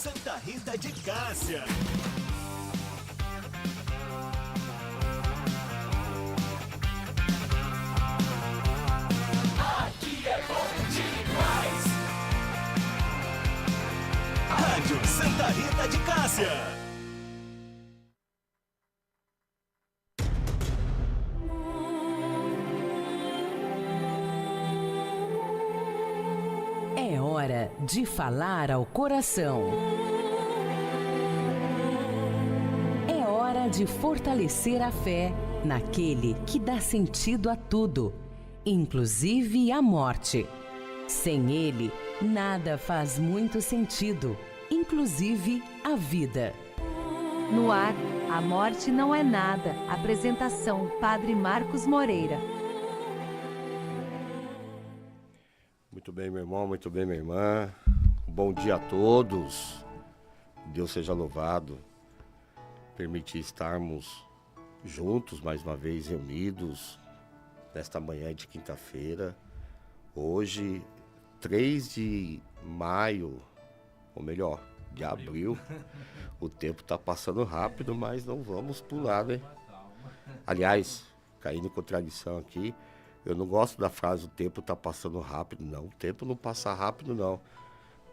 Santa Rita de Cássia. Aqui é bom demais. Rádio Santa Rita de Cássia. É hora de falar ao coração. É hora de fortalecer a fé naquele que dá sentido a tudo, inclusive a morte. Sem ele, nada faz muito sentido, inclusive a vida. No ar, a morte não é nada. Apresentação, Padre Marcos Moreira. Muito bem, meu irmão, muito bem, minha irmã. Bom dia a todos. Deus seja louvado. Permitir estarmos juntos, mais uma vez reunidos, nesta manhã de quinta-feira. Hoje, 3 de maio, ou melhor, de abril. O tempo está passando rápido, mas não vamos pular, né? Aliás, caindo em contradição aqui, eu não gosto da frase, o tempo está passando rápido, não. O tempo não passa rápido, não.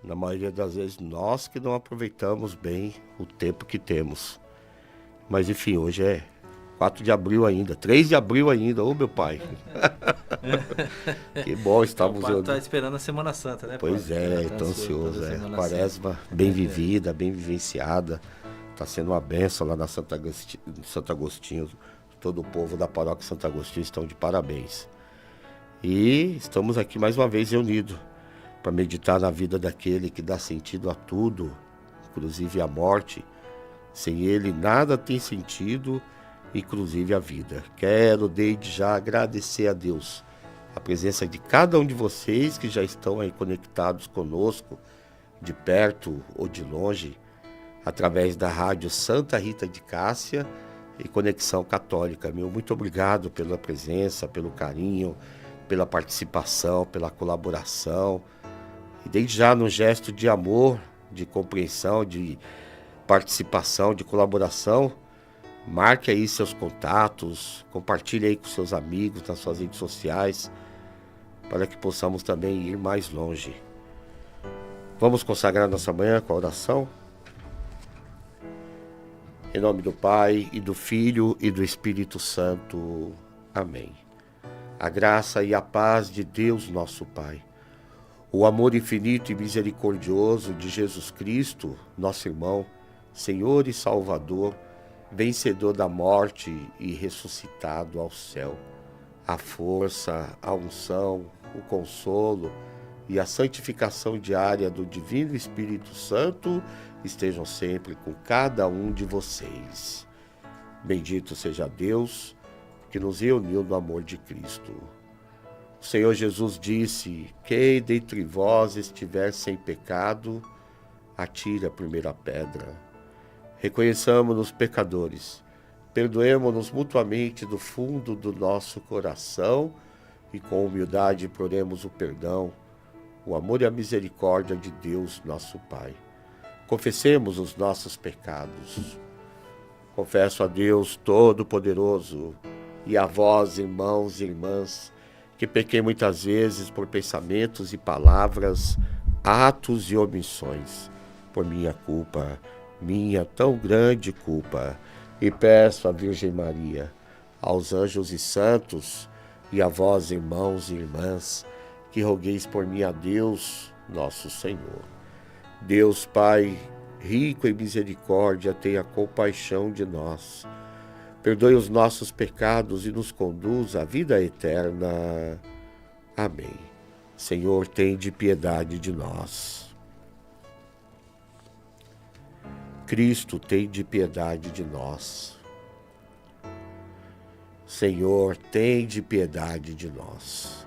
Na maioria das vezes, nós que não aproveitamos bem o tempo que temos. Mas, enfim, hoje é 4 de abril ainda, 3 de abril ainda, ô meu pai. Que bom, estamos... O padre está esperando a Semana Santa, né? Pois é, estou ansioso. Quaresma bem vivida, bem vivenciada. Está sendo uma bênção lá na Santo Agostinho. Todo o povo da paróquia Santo Agostinho estão de parabéns. E estamos aqui mais uma vez reunidos para meditar na vida daquele que dá sentido a tudo, inclusive a morte. Sem ele nada tem sentido, inclusive a vida. Quero desde já agradecer a Deus a presença de cada um de vocês que já estão aí conectados conosco, de perto ou de longe, através da rádio Santa Rita de Cássia e Conexão Católica. Meu muito obrigado pela presença, pelo carinho, pela participação, pela colaboração. E desde já num gesto de amor, de compreensão, de participação, de colaboração, marque aí seus contatos, compartilhe aí com seus amigos nas suas redes sociais, para que possamos também ir mais longe. Vamos consagrar nossa manhã com a oração? Em nome do Pai, e do Filho, e do Espírito Santo. Amém. A graça e a paz de Deus nosso Pai, o amor infinito e misericordioso de Jesus Cristo, nosso irmão, Senhor e Salvador, vencedor da morte e ressuscitado ao céu, a força, a unção, o consolo e a santificação diária do Divino Espírito Santo estejam sempre com cada um de vocês. Bendito seja Deus que nos reuniu no amor de Cristo. O Senhor Jesus disse: quem dentre vós estiver sem pecado, atire a primeira pedra. Reconheçamos-nos pecadores, perdoemo-nos mutuamente do fundo do nosso coração e com humildade imploremos o perdão, o amor e a misericórdia de Deus nosso Pai. Confessemos os nossos pecados. Confesso a Deus Todo-Poderoso e a vós, irmãos e irmãs, que pequei muitas vezes por pensamentos e palavras, atos e omissões, por minha culpa, minha tão grande culpa, e peço à Virgem Maria, aos anjos e santos, e a vós, irmãos e irmãs, que rogueis por mim a Deus, nosso Senhor. Deus Pai, rico em misericórdia, tenha compaixão de nós. Perdoe os nossos pecados e nos conduz à vida eterna. Amém. Senhor, tende piedade de nós. Cristo, tende piedade de nós. Senhor, tende piedade de nós.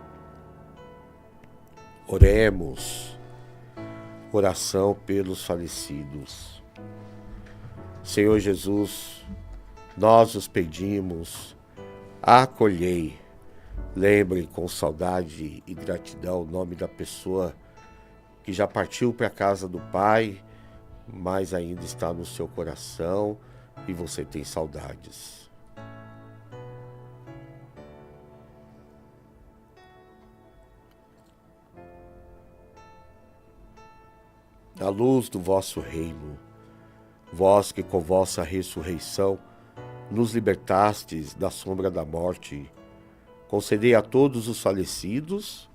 Oremos. Oração pelos falecidos. Senhor Jesus, nós os pedimos, acolhei. Lembrem com saudade e gratidão o nome da pessoa que já partiu para a casa do Pai, mais ainda está no seu coração e você tem saudades. À luz do vosso reino, vós que com vossa ressurreição nos libertastes da sombra da morte, concedei a todos os falecidos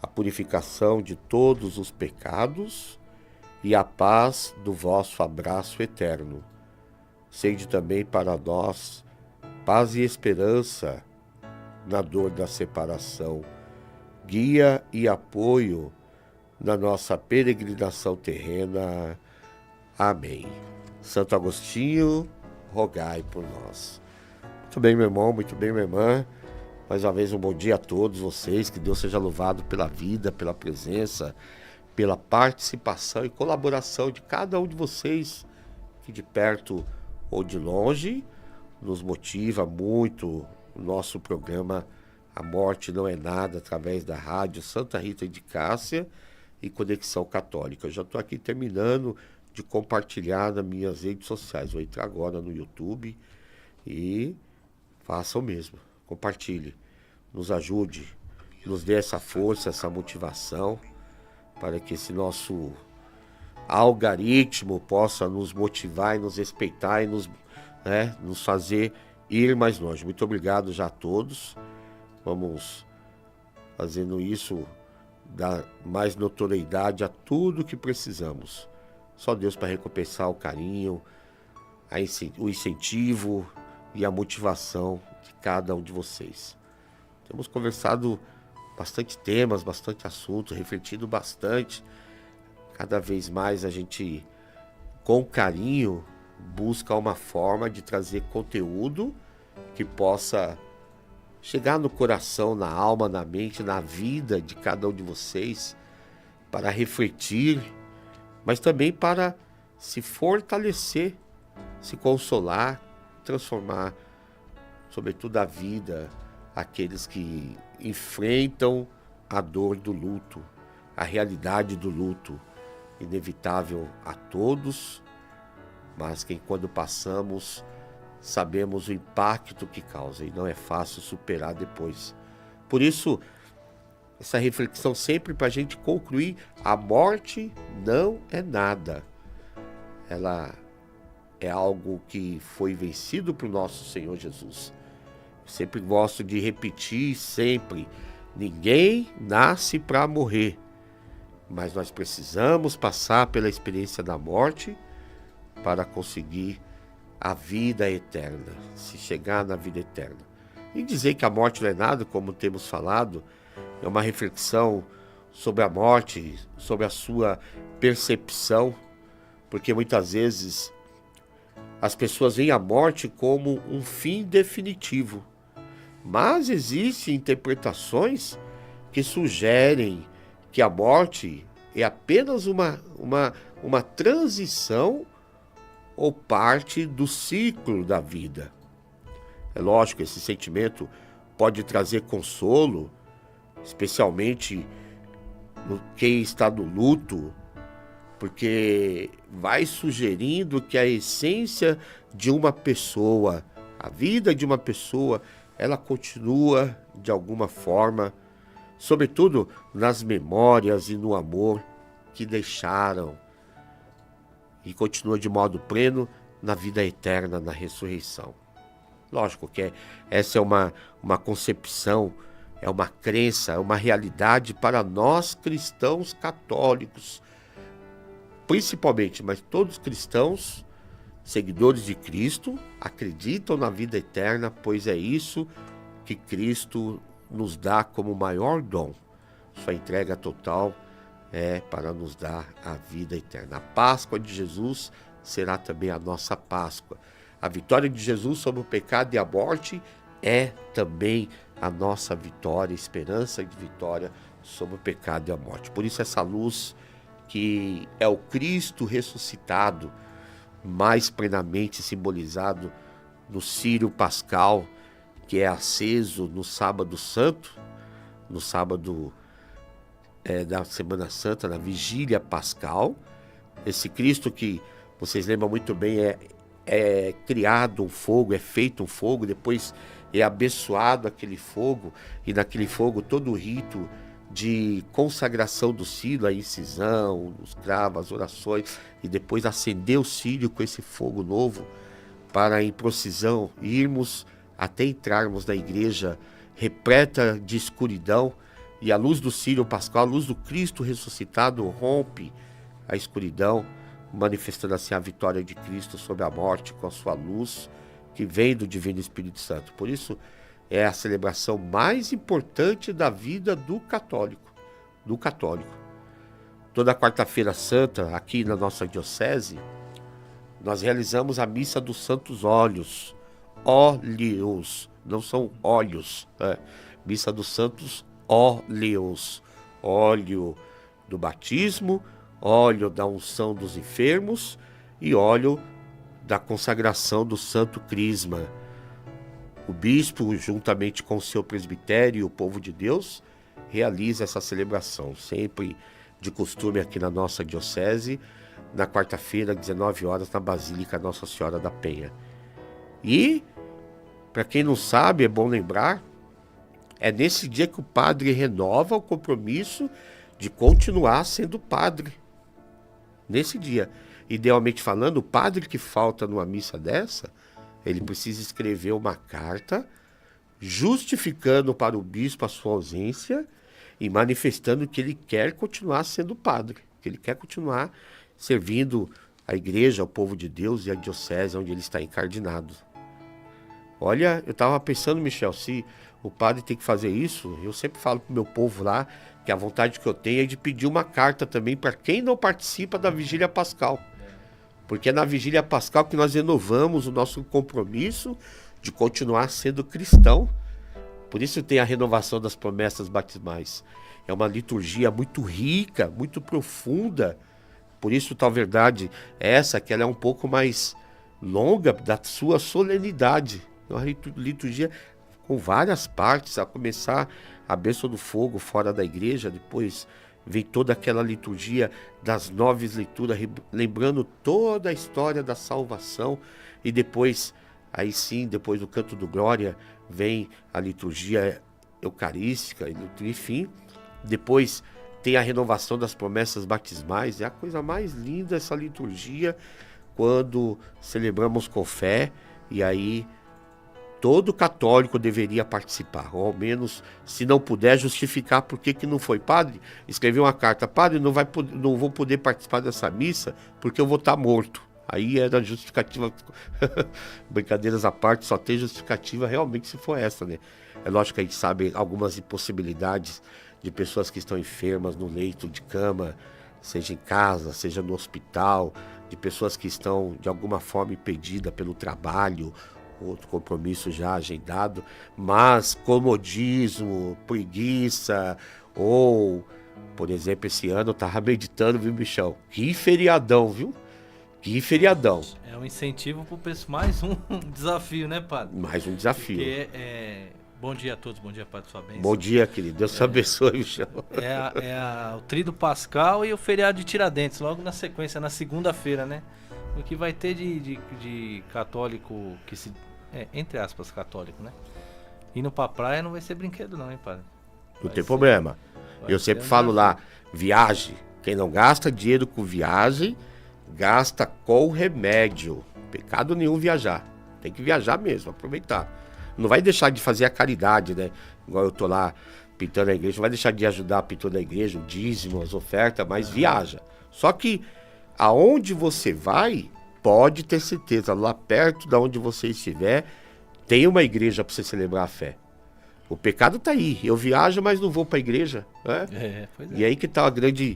a purificação de todos os pecados e a paz do vosso abraço eterno. Sede também para nós paz e esperança na dor da separação, guia e apoio na nossa peregrinação terrena. Amém. Santo Agostinho, rogai por nós. Muito bem, meu irmão, muito bem, minha irmã. Mais uma vez, um bom dia a todos vocês. Que Deus seja louvado pela vida, pela presença, pela participação e colaboração de cada um de vocês, que de perto ou de longe nos motiva muito o nosso programa A Morte Não É Nada, através da rádio Santa Rita de Cássia e Conexão Católica. Eu já estou aqui terminando de compartilhar nas minhas redes sociais. Vou entrar agora no YouTube e faça o mesmo. Compartilhe, nos ajude, nos dê essa força, essa motivação, para que esse nosso algoritmo possa nos motivar e nos respeitar e nos fazer ir mais longe. Muito obrigado já a todos. Vamos fazendo isso, dar mais notoriedade a tudo que precisamos. Só Deus para recompensar o carinho, o incentivo e a motivação de cada um de vocês. Temos conversado bastante temas, bastante assuntos, refletido bastante. Cada vez mais a gente, com carinho, busca uma forma de trazer conteúdo que possa chegar no coração, na alma, na mente, na vida de cada um de vocês, para refletir, mas também para se fortalecer, se consolar, transformar, sobretudo, a vida, aqueles que enfrentam a dor do luto, a realidade do luto, inevitável a todos, mas que quando passamos, sabemos o impacto que causa e não é fácil superar depois. Por isso, essa reflexão sempre para a gente concluir: a morte não é nada. Ela é algo que foi vencido por nosso Senhor Jesus. Sempre gosto de repetir sempre: ninguém nasce para morrer, mas nós precisamos passar pela experiência da morte para conseguir a vida eterna, se chegar na vida eterna. E dizer que a morte não é nada, como temos falado, é uma reflexão sobre a morte, sobre a sua percepção, porque muitas vezes as pessoas veem a morte como um fim definitivo, mas existem interpretações que sugerem que a morte é apenas uma transição ou parte do ciclo da vida. É lógico, esse sentimento pode trazer consolo, especialmente quem está no luto, porque vai sugerindo que a essência de uma pessoa, a vida de uma pessoa, ela continua de alguma forma, sobretudo nas memórias e no amor que deixaram, e continua de modo pleno na vida eterna, na ressurreição. Lógico que essa é uma concepção, é uma crença, é uma realidade para nós cristãos católicos, principalmente, mas todos cristãos, seguidores de Cristo, acreditam na vida eterna, pois é isso que Cristo nos dá como maior dom. Sua entrega total é para nos dar a vida eterna. A Páscoa de Jesus será também a nossa Páscoa. A vitória de Jesus sobre o pecado e a morte é também a nossa vitória, esperança de vitória sobre o pecado e a morte. Por isso essa luz que é o Cristo ressuscitado, mais plenamente simbolizado no círio pascal, que é aceso no sábado santo, no sábado da Semana Santa, na vigília pascal, Esse Cristo que vocês lembram muito bem, é criado um fogo, é feito um fogo, depois é abençoado aquele fogo, e naquele fogo todo o rito de consagração do cílio, a incisão, os cravos, as orações, e depois acender o cílio com esse fogo novo, para em procissão irmos até entrarmos na igreja repleta de escuridão, e a luz do cílio pascal, a luz do Cristo ressuscitado rompe a escuridão, manifestando assim a vitória de Cristo sobre a morte com a sua luz que vem do Divino Espírito Santo. Por isso é a celebração mais importante da vida do católico. Toda quarta-feira santa, aqui na nossa diocese, nós realizamos a missa dos Santos Óleos. Óleos, não são óleos. Missa dos Santos Óleos. Óleo do batismo, óleo da unção dos enfermos e óleo da consagração do Santo Crisma. O bispo, juntamente com o seu presbitério e o povo de Deus, realiza essa celebração, sempre de costume aqui na nossa diocese, na quarta-feira, às 19 horas, na Basílica Nossa Senhora da Penha. E, para quem não sabe, é bom lembrar, é nesse dia que o padre renova o compromisso de continuar sendo padre. Nesse dia. Idealmente falando, o padre que falta numa missa dessa, ele precisa escrever uma carta justificando para o bispo a sua ausência e manifestando que ele quer continuar sendo padre, que ele quer continuar servindo a igreja, o povo de Deus e a diocese onde ele está encardinado. Olha, eu estava pensando, Michel, se o padre tem que fazer isso, eu sempre falo para o meu povo lá que a vontade que eu tenho é de pedir uma carta também para quem não participa da Vigília Pascal. Porque é na Vigília Pascal que nós renovamos o nosso compromisso de continuar sendo cristão. Por isso tem a renovação das promessas batismais. É uma liturgia muito rica, muito profunda. Por isso, tal verdade essa, que ela é um pouco mais longa da sua solenidade. É uma liturgia com várias partes, a começar a bênção do fogo fora da igreja, depois vem toda aquela liturgia das 9 leituras, lembrando toda a história da salvação, e depois, aí sim, depois do canto do Glória, vem a liturgia eucarística, enfim, depois tem a renovação das promessas batismais. É a coisa mais linda essa liturgia, quando celebramos com fé, e aí todo católico deveria participar, ou ao menos, se não puder, justificar por que não foi. Padre, escreveu uma carta: padre, não vou poder participar dessa missa porque eu vou estar morto. Aí era justificativa, brincadeiras à parte, só tem justificativa realmente se for essa, né? É lógico que a gente sabe algumas impossibilidades de pessoas que estão enfermas no leito de cama, seja em casa, seja no hospital, de pessoas que estão de alguma forma impedidas pelo trabalho, outro compromisso já agendado, mas comodismo, preguiça, ou, por exemplo, esse ano eu estava meditando, viu, Michel? Que feriadão, viu? Que feriadão. É um incentivo para o pessoal, mais um desafio, né, padre? Mais um desafio. Porque bom dia a todos, bom dia, padre, sua bênção. Bom dia, querido, Deus te abençoe, Michel. O Tríduo Pascal e o feriado de Tiradentes, logo na sequência, na segunda-feira, né? O que vai ter de católico que se... entre aspas, católico, né? Indo pra praia não vai ser brinquedo não, hein, padre? Não tem problema. Eu sempre falo lá, viagem. Quem não gasta dinheiro com viagem, gasta com remédio. Pecado nenhum viajar. Tem que viajar mesmo, aproveitar. Não vai deixar de fazer a caridade, né? Igual eu tô lá pintando a igreja, não vai deixar de ajudar a pintura da igreja, o dízimo, as ofertas, mas viaja. Só que aonde você vai, pode ter certeza, lá perto de onde você estiver, tem uma igreja para você celebrar a fé. O pecado tá aí. Eu viajo, mas não vou para a igreja. Né? Pois é. E aí que tá a grande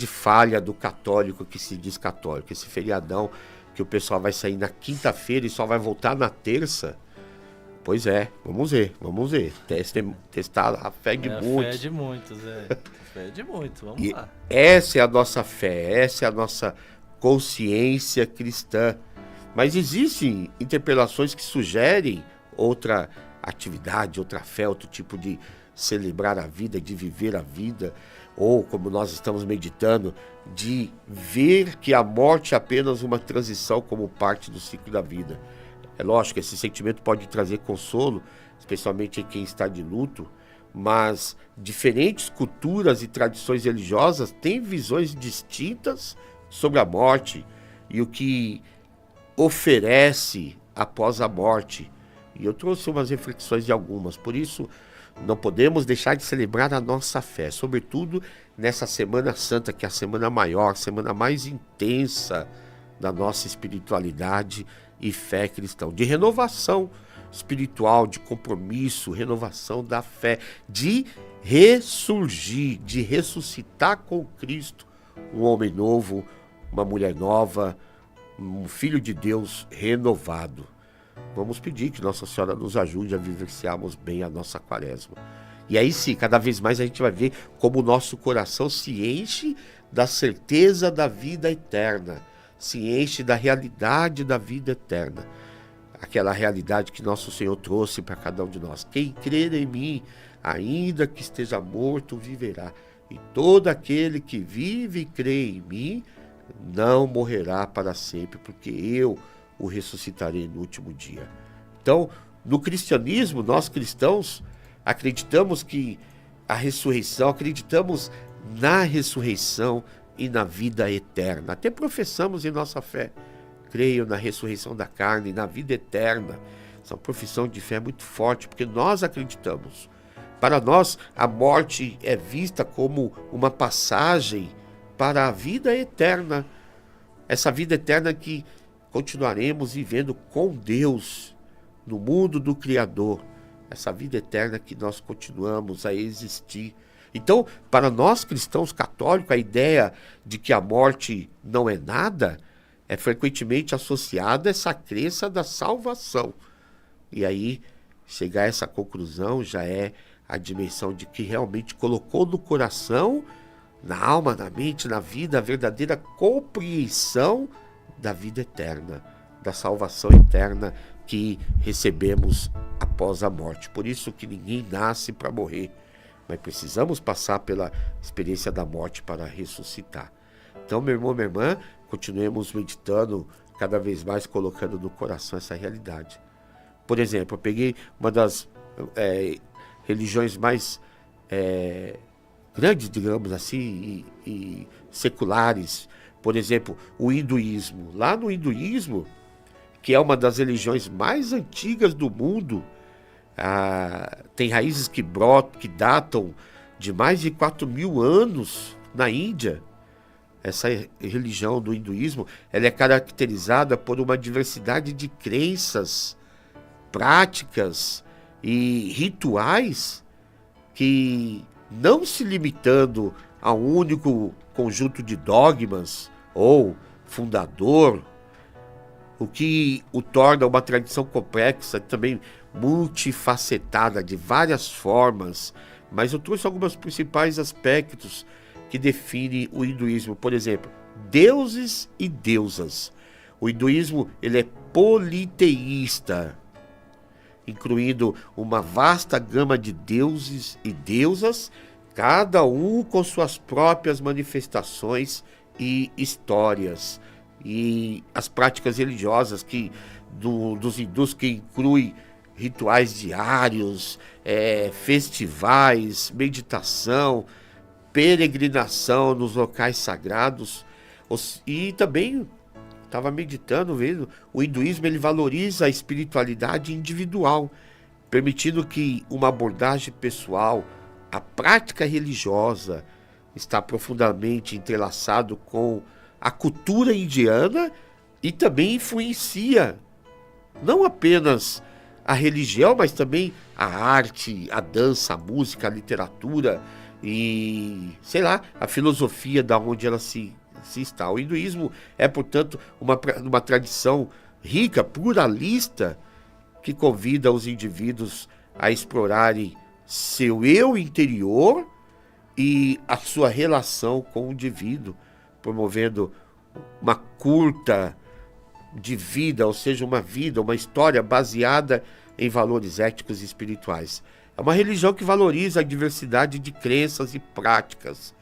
falha do católico que se diz católico. Esse feriadão que o pessoal vai sair na quinta-feira e só vai voltar na terça. Pois é, vamos ver. Testar a fé de muitos. A fé de muitos, fé de muitos, vamos lá. Essa é a nossa fé, essa é a nossa consciência cristã. Mas existem interpelações que sugerem outra atividade, outra fé, outro tipo de celebrar a vida, de viver a vida. ou como nós estamos meditando, de ver que a morte é apenas uma transição como parte do ciclo da vida. É lógico que esse sentimento pode trazer consolo, especialmente em quem está de luto, mas diferentes culturas e tradições religiosas têm visões distintas sobre a morte e o que oferece após a morte. E eu trouxe umas reflexões de algumas, por isso não podemos deixar de celebrar a nossa fé, sobretudo nessa Semana Santa, que é a semana maior, a semana mais intensa da nossa espiritualidade e fé cristã, de renovação espiritual, de compromisso, renovação da fé, de ressurgir, de ressuscitar com Cristo, um homem novo, uma mulher nova, um filho de Deus renovado. Vamos pedir que Nossa Senhora nos ajude a vivenciarmos bem a nossa quaresma. E aí sim, cada vez mais a gente vai ver como o nosso coração se enche da certeza da vida eterna, se enche da realidade da vida eterna. Aquela realidade que nosso Senhor trouxe para cada um de nós. Quem crer em mim, ainda que esteja morto, viverá. E todo aquele que vive e crê em mim, não morrerá para sempre, porque eu o ressuscitarei no último dia. Então, no cristianismo, nós cristãos acreditamos que a ressurreição, acreditamos na ressurreição e na vida eterna. Até professamos em nossa fé. Creio na ressurreição da carne, na vida eterna. Essa é uma profissão de fé muito forte, porque nós acreditamos. Para nós, a morte é vista como uma passagem para a vida eterna. Essa vida eterna que continuaremos vivendo com Deus, no mundo do Criador. Essa vida eterna que nós continuamos a existir. Então, para nós cristãos católicos, a ideia de que a morte não é nada é frequentemente associada a essa crença da salvação. E aí, chegar a essa conclusão já é a dimensão de que realmente colocou no coração, na alma, na mente, na vida, a verdadeira compreensão da vida eterna, da salvação eterna que recebemos após a morte. Por isso que ninguém nasce para morrer, mas precisamos passar pela experiência da morte para ressuscitar. Então, meu irmão, minha irmã, continuemos meditando, cada vez mais colocando no coração essa realidade. Por exemplo, eu peguei uma das religiões mais grandes, digamos assim, e seculares. Por exemplo, o hinduísmo. Lá no hinduísmo, que é uma das religiões mais antigas do mundo, tem raízes que datam de mais de 4.000 anos na Índia. Essa religião do hinduísmo, ela é caracterizada por uma diversidade de crenças, práticas e rituais que, não se limitando a um único conjunto de dogmas ou fundador, o que o torna uma tradição complexa, também multifacetada, de várias formas. Mas eu trouxe alguns principais aspectos que definem o hinduísmo. Por exemplo, deuses e deusas. O hinduísmo ele é politeísta, incluindo uma vasta gama de deuses e deusas, cada um com suas próprias manifestações e histórias. E as práticas religiosas dos hindus, que incluem rituais diários, festivais, meditação, peregrinação nos locais sagrados. E também estava meditando, vendo, o hinduísmo ele valoriza a espiritualidade individual, permitindo que uma abordagem pessoal, a prática religiosa, está profundamente entrelaçado com a cultura indiana e também influencia não apenas a religião, mas também a arte, a dança, a música, a literatura e, sei lá, a filosofia da onde ela se está. O hinduísmo é, portanto, uma tradição rica, pluralista, que convida os indivíduos a explorarem seu eu interior e a sua relação com o indivíduo, promovendo uma curta de vida, ou seja, uma história baseada em valores éticos e espirituais. É uma religião que valoriza a diversidade de crenças e práticas,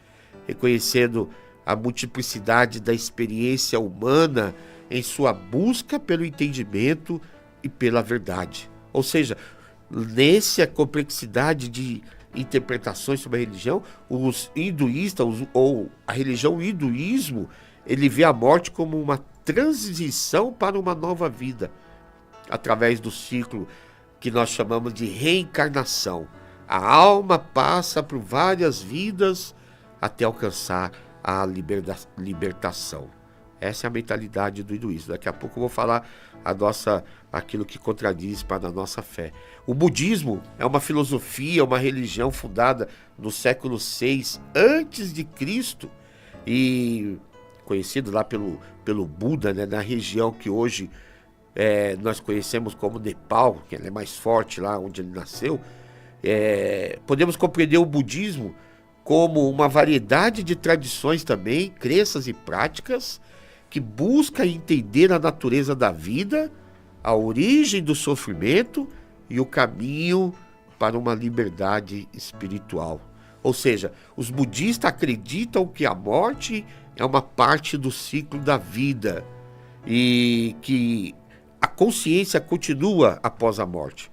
reconhecendo a multiplicidade da experiência humana em sua busca pelo entendimento e pela verdade. Ou seja, nessa complexidade de interpretações sobre a religião, os hinduístas, ou a religião, o hinduísmo, ele vê a morte como uma transição para uma nova vida, através do ciclo que nós chamamos de reencarnação. A alma passa por várias vidas até alcançar a libertação. Essa é a mentalidade do hinduísmo. Daqui a pouco eu vou falar aquilo que contradiz para a nossa fé. O budismo é uma filosofia, uma religião fundada no século VI a.C. e conhecido lá pelo Buda, né, na região que hoje nós conhecemos como Nepal, que ele é mais forte lá onde ele nasceu. Podemos compreender o budismo como uma variedade de tradições também, crenças e práticas que busca entender a natureza da vida, a origem do sofrimento e o caminho para uma liberdade espiritual. Ou seja, os budistas acreditam que a morte é uma parte do ciclo da vida e que a consciência continua após a morte.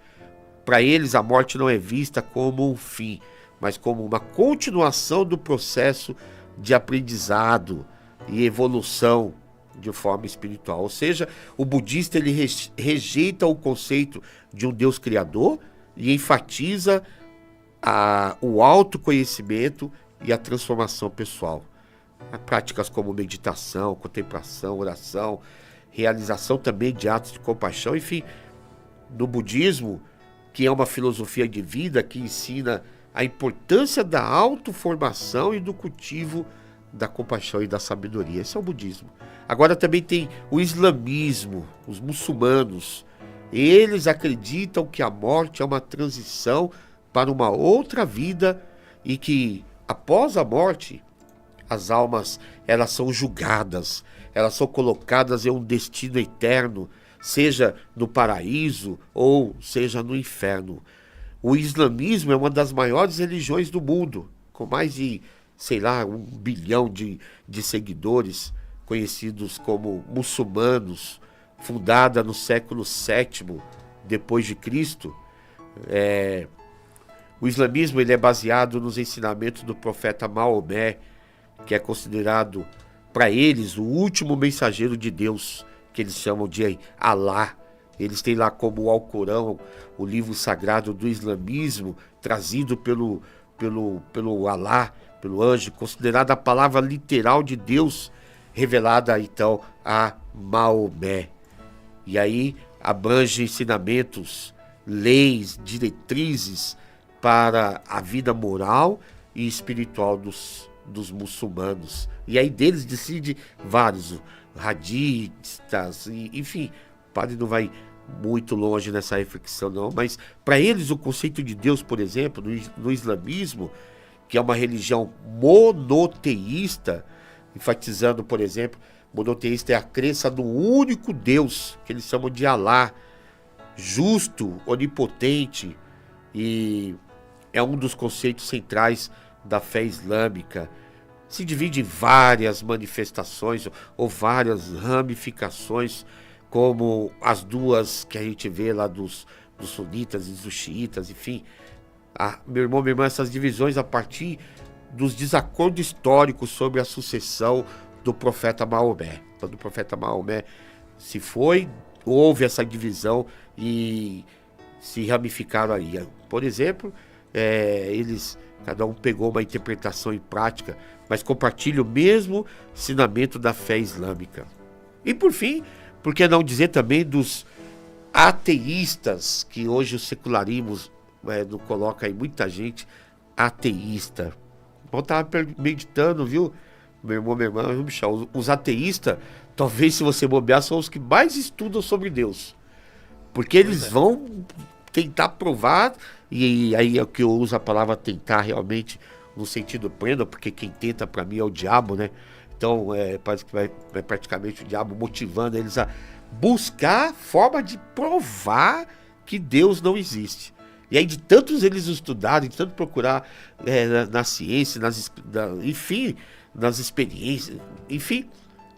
Para eles, a morte não é vista como um fim, mas como uma continuação do processo de aprendizado e evolução de forma espiritual. Ou seja, o budista ele rejeita o conceito de um Deus criador e enfatiza o autoconhecimento e a transformação pessoal. Práticas como meditação, contemplação, oração, realização também de atos de compaixão, enfim, no budismo, que é uma filosofia de vida que ensina a importância da autoformação e do cultivo da compaixão e da sabedoria. Esse é o budismo. Agora também tem o islamismo, os muçulmanos. Eles acreditam que a morte é uma transição para uma outra vida e que após a morte as almas elas são julgadas, elas são colocadas em um destino eterno, seja no paraíso ou seja no inferno. O islamismo é uma das maiores religiões do mundo, com mais de, 1 bilhão de seguidores, conhecidos como muçulmanos, fundada no século VII depois de Cristo. O islamismo ele é baseado nos ensinamentos do profeta Maomé, que é considerado para eles o último mensageiro de Deus, que eles chamam de Alá. Eles têm lá como o Alcorão, o livro sagrado do islamismo, trazido pelo Alá, pelo anjo, considerada a palavra literal de Deus, revelada então a Maomé. E aí abrange ensinamentos, leis, diretrizes para a vida moral e espiritual dos muçulmanos. E aí deles decide vários radistas, enfim, o padre não vai muito longe nessa reflexão não, mas para eles o conceito de Deus, por exemplo, no islamismo, que é uma religião monoteísta, enfatizando, por exemplo, monoteísta é a crença no único Deus, que eles chamam de Alá, justo, onipotente, e é um dos conceitos centrais da fé islâmica. Se divide em várias manifestações ou várias ramificações, como as duas que a gente vê lá dos sunitas e dos xiitas, enfim. Meu irmão, minha irmã, essas divisões a partir dos desacordos históricos sobre a sucessão do profeta Maomé. Quando o profeta Maomé se foi, houve essa divisão e se ramificaram aí. Por exemplo, cada um pegou uma interpretação em prática, mas compartilha o mesmo ensinamento da fé islâmica. E por fim, por que não dizer também dos ateístas, que hoje o secularismo não coloca aí muita gente ateísta. Eu estava meditando, viu, meu irmão, minha irmã, os ateístas, talvez se você bobear, são os que mais estudam sobre Deus. Porque eles vão tentar provar, e aí é o que eu uso a palavra tentar realmente no sentido pleno, porque quem tenta para mim é o diabo, né? Então parece que vai praticamente o diabo motivando eles a buscar forma de provar que Deus não existe. E aí de tantos eles estudarem, de tanto procurar na ciência, enfim, nas experiências, enfim,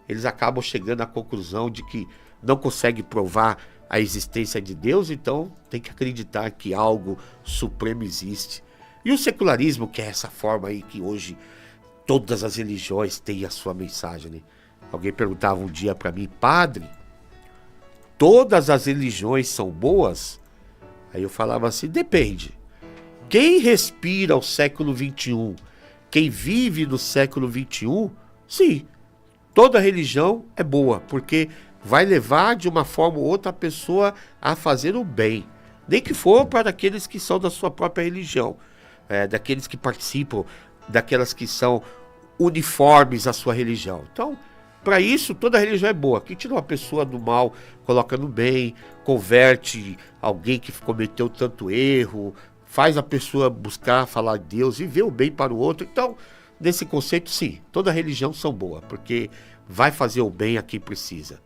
eles acabam chegando à conclusão de que não conseguem provar a existência de Deus, então tem que acreditar que algo supremo existe. E o secularismo, que é essa forma aí que hoje todas as religiões têm a sua mensagem, né? Alguém perguntava um dia para mim, padre, todas as religiões são boas? Aí eu falava assim, depende. Quem respira o século XXI, quem vive no século XXI, sim, toda religião é boa, porque vai levar de uma forma ou outra a pessoa a fazer o bem. Nem que for para aqueles que são da sua própria religião, daqueles que participam, daquelas que são uniformes à sua religião. Então, para isso, toda religião é boa. Quem tira uma pessoa do mal, coloca no bem, converte alguém que cometeu tanto erro, faz a pessoa buscar falar de Deus e ver o bem para o outro. Então, nesse conceito, sim, toda religião são boas, porque vai fazer o bem a quem precisa.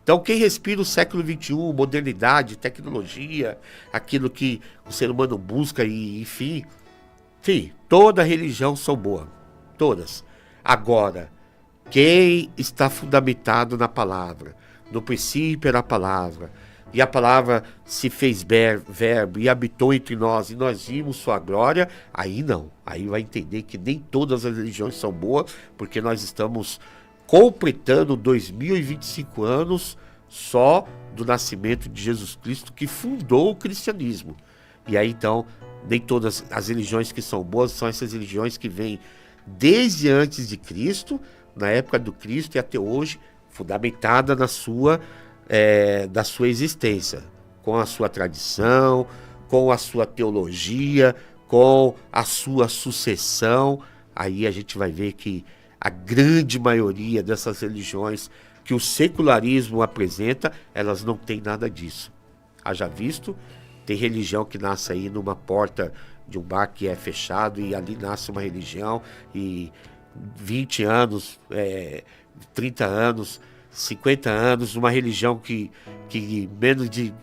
Então, quem respira o século XXI, modernidade, tecnologia, aquilo que o ser humano busca e, enfim, toda religião são boas, todas. Agora, quem está fundamentado na palavra, no princípio era a palavra, e a palavra se fez verbo e habitou entre nós, e nós vimos sua glória, aí não. Aí vai entender que nem todas as religiões são boas, porque nós estamos completando 2025 anos só do nascimento de Jesus Cristo, que fundou o cristianismo. E aí então, nem todas as religiões que são boas são essas religiões que vêm desde antes de Cristo, na época do Cristo e até hoje, fundamentada da sua existência, com a sua tradição, com a sua teologia, com a sua sucessão. Aí a gente vai ver que a grande maioria dessas religiões que o secularismo apresenta, elas não têm nada disso. Haja visto, tem religião que nasce aí numa porta de um bar que é fechado e ali nasce uma religião e 20 anos, 30 anos, 50 anos, uma religião que menos de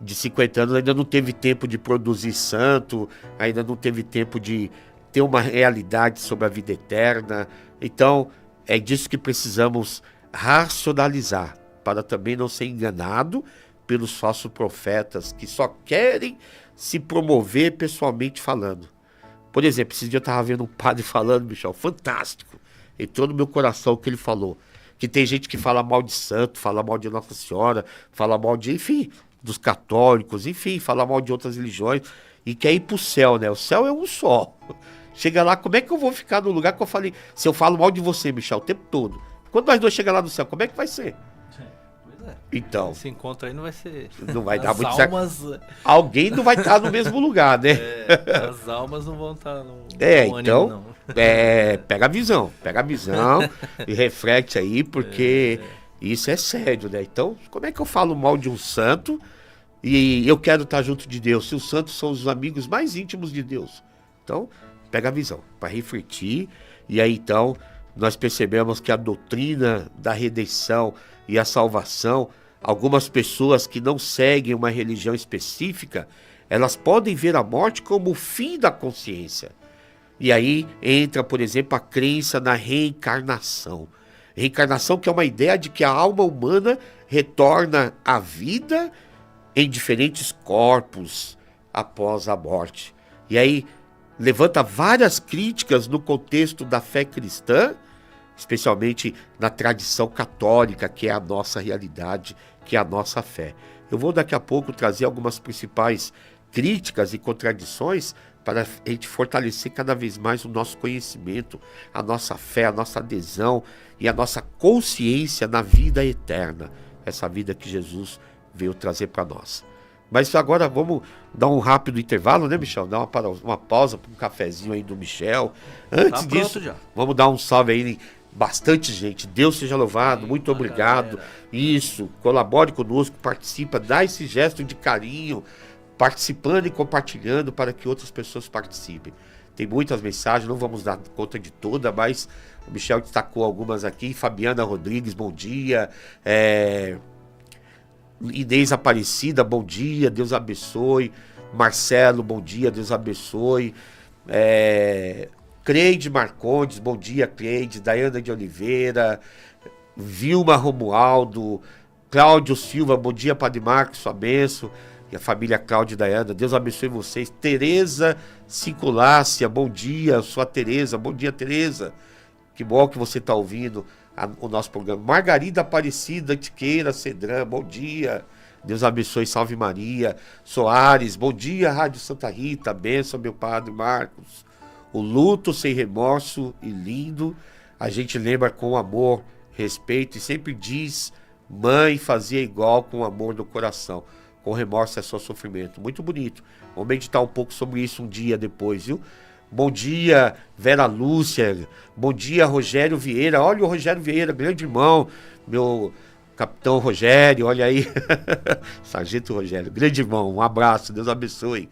50 anos ainda não teve tempo de produzir santo, ainda não teve tempo de ter uma realidade sobre a vida eterna. Então, é disso que precisamos racionalizar, para também não ser enganado pelos falsos profetas que só querem se promover pessoalmente falando. Por exemplo, esse dia eu estava vendo um padre falando, Michel, fantástico. Entrou no meu coração o que ele falou. Que tem gente que fala mal de santo, fala mal de Nossa Senhora, fala mal de, enfim, dos católicos, enfim, fala mal de outras religiões e quer ir pro céu, né? O céu é um só. Chega lá, como é que eu vou ficar no lugar que eu falei? Se eu falo mal de você, Michel, o tempo todo. Quando nós dois chegar lá no céu, como é que vai ser? Pois é. Então. Esse encontro aí não vai ser. Não vai dar As muito almas... certo. Alguém não vai estar no mesmo lugar, né? As almas não vão estar no então, ânimo, não. Pega a visão e reflete aí, porque isso é sério, né? Então, como é que eu falo mal de um santo e eu quero estar junto de Deus? Se os santos são os amigos mais íntimos de Deus. Então, pega a visão para refletir. E aí, então, nós percebemos que a doutrina da redenção e a salvação, algumas pessoas que não seguem uma religião específica, elas podem ver a morte como o fim da consciência. E aí entra, por exemplo, a crença na reencarnação. Reencarnação, que é uma ideia de que a alma humana retorna à vida em diferentes corpos após a morte. E aí levanta várias críticas no contexto da fé cristã, especialmente na tradição católica, que é a nossa realidade, que é a nossa fé. Eu vou daqui a pouco trazer algumas principais críticas e contradições para a gente fortalecer cada vez mais o nosso conhecimento, a nossa fé, a nossa adesão e a nossa consciência na vida eterna, essa vida que Jesus veio trazer para nós. Mas agora vamos dar um rápido intervalo, né, Michel? Dar uma pausa para um cafezinho aí do Michel. Antes disso, já vamos dar um salve aí, bastante gente. Deus seja louvado, muito obrigado. Galera. Isso, colabore conosco, participa, dá esse gesto de carinho, participando e compartilhando para que outras pessoas participem. Tem muitas mensagens, não vamos dar conta de toda, mas o Michel destacou algumas aqui. Fabiana Rodrigues, bom dia. Inês Aparecida, bom dia, Deus abençoe. Marcelo, bom dia, Deus abençoe. Cleide Marcondes, bom dia, Cleide. Daiana de Oliveira, Vilma Romualdo, Cláudio Silva, bom dia, Padre Marcos, sua bênção. E a família Cláudia e Daiana, Deus abençoe vocês. Tereza Cinculácia, bom dia, sua Tereza, bom dia, Tereza. Que bom que você está ouvindo o nosso programa. Margarida Aparecida Tiqueira Cedrã, bom dia. Deus abençoe, salve Maria. Soares, bom dia, Rádio Santa Rita, bênção, meu Padre Marcos. O luto sem remorso e lindo, a gente lembra com amor, respeito e sempre diz, mãe fazia igual com amor no coração. Com remorso é só sofrimento. Muito bonito. Vamos meditar um pouco sobre isso um dia depois, viu? Bom dia, Vera Lúcia. Bom dia, Rogério Vieira. Olha o Rogério Vieira, grande irmão. Meu capitão Rogério, olha aí. Sargento Rogério, grande irmão. Um abraço, Deus abençoe.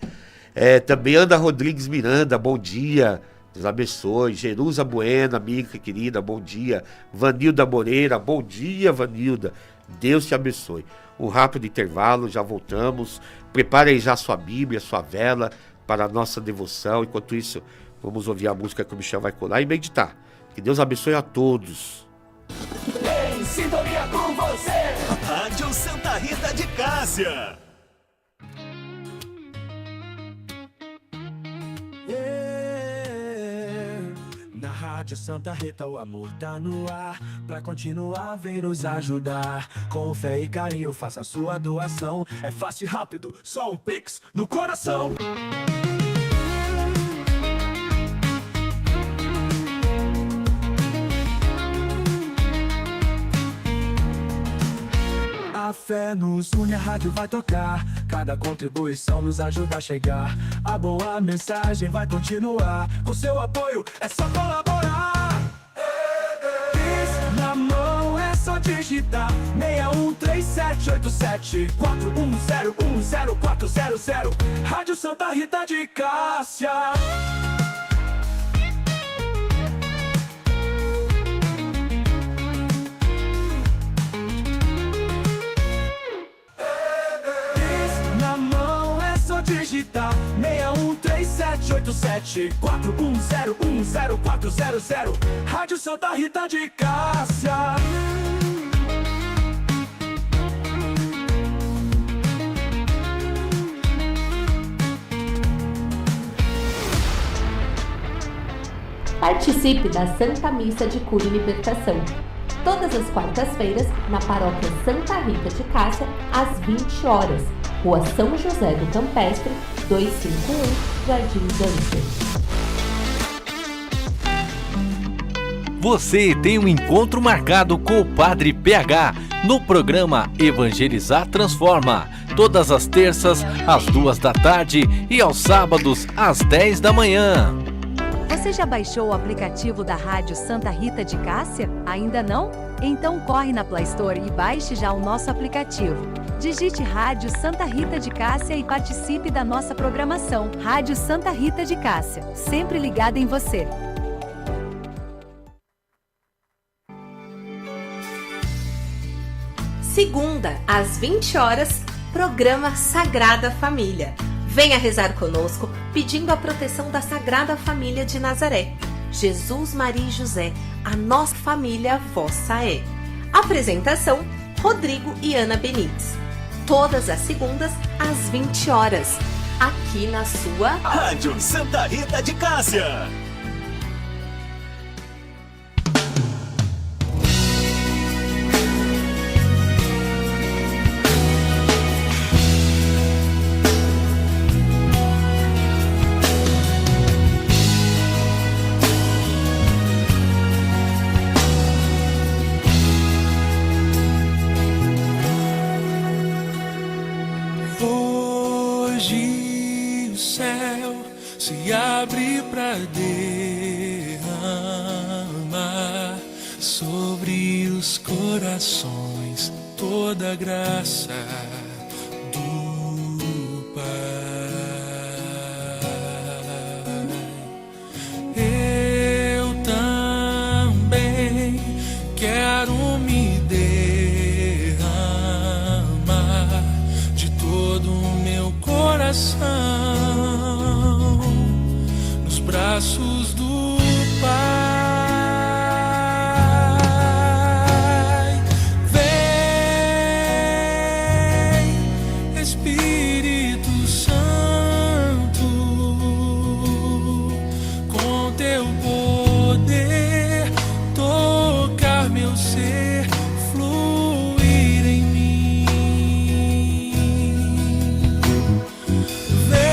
Também Ana Rodrigues Miranda, bom dia. Deus abençoe. Jerusa Buena, amiga querida, bom dia. Vanilda Moreira, bom dia, Vanilda. Deus te abençoe. Um rápido intervalo, já voltamos. Prepare aí já sua Bíblia, sua vela para a nossa devoção. Enquanto isso, vamos ouvir a música que o Michel vai colar e meditar. Que Deus abençoe a todos. Em sintonia com você, Rádio Santa Rita de Cássia. Na Rádio Santa Rita o amor tá no ar. Pra continuar, vem nos ajudar. Com fé e carinho, faça a sua doação. É fácil e rápido, só um pix no coração. A fé nos une, a rádio vai tocar. Cada contribuição nos ajuda a chegar. A boa mensagem vai continuar. Com seu apoio é só colaborar. Pix na mão é só digitar 61378741010400. Rádio Santa Rita de Cássia. Digitar 61378741010400. Rádio Santa Rita de Cássia. Participe da Santa Missa de Cura e Libertação. Todas as quartas-feiras, na Paróquia Santa Rita de Cássia, às 20 horas. Rua São José do Campestre, 251, Jardim Dança. Você tem um encontro marcado com o Padre PH no programa Evangelizar Transforma, todas as terças às 2 da tarde e aos sábados às 10 da manhã. Você já baixou o aplicativo da Rádio Santa Rita de Cássia? Ainda não? Então corre na Play Store e baixe já o nosso aplicativo. Digite Rádio Santa Rita de Cássia e participe da nossa programação. Rádio Santa Rita de Cássia, sempre ligada em você. Segunda, às 20 horas, programa Sagrada Família. Venha rezar conosco, pedindo a proteção da Sagrada Família de Nazaré. Jesus, Maria e José, a nossa família vossa é. Apresentação, Rodrigo e Ana Benites. Todas as segundas, às 20 horas. Aqui na sua Rádio Santa Rita de Cássia. Se abre pra derramar sobre os corações toda a graça do Pai. Eu também quero me derramar de todo o meu coração braços do Pai. Vem, Espírito Santo, com teu poder tocar meu ser, fluir em mim. Vem,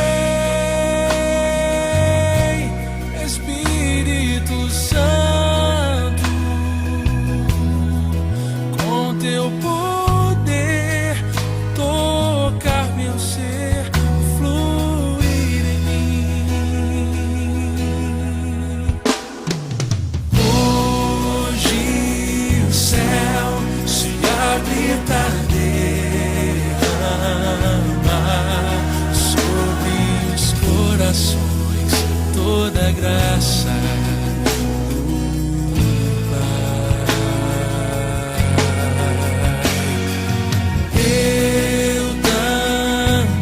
Espírito Santo, com teu poder tocar meu ser, fluir em mim. Hoje o céu se abre pra derramar sobre os corações toda a graça do Pai. Eu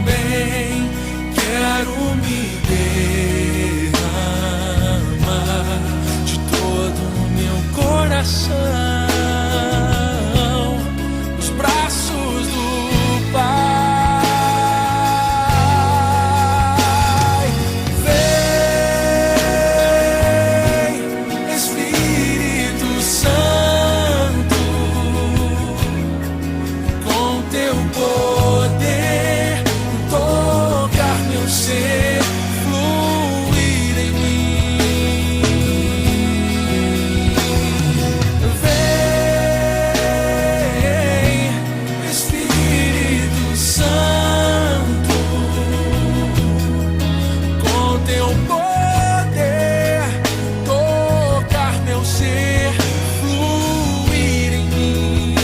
também quero me derramar de todo o meu coração nos braços do Pai. Vem, Espírito Santo, com teu poder tocar meu ser, fluir em mim. Vem, Espírito Santo, com teu poder tocar meu ser, fluir em mim.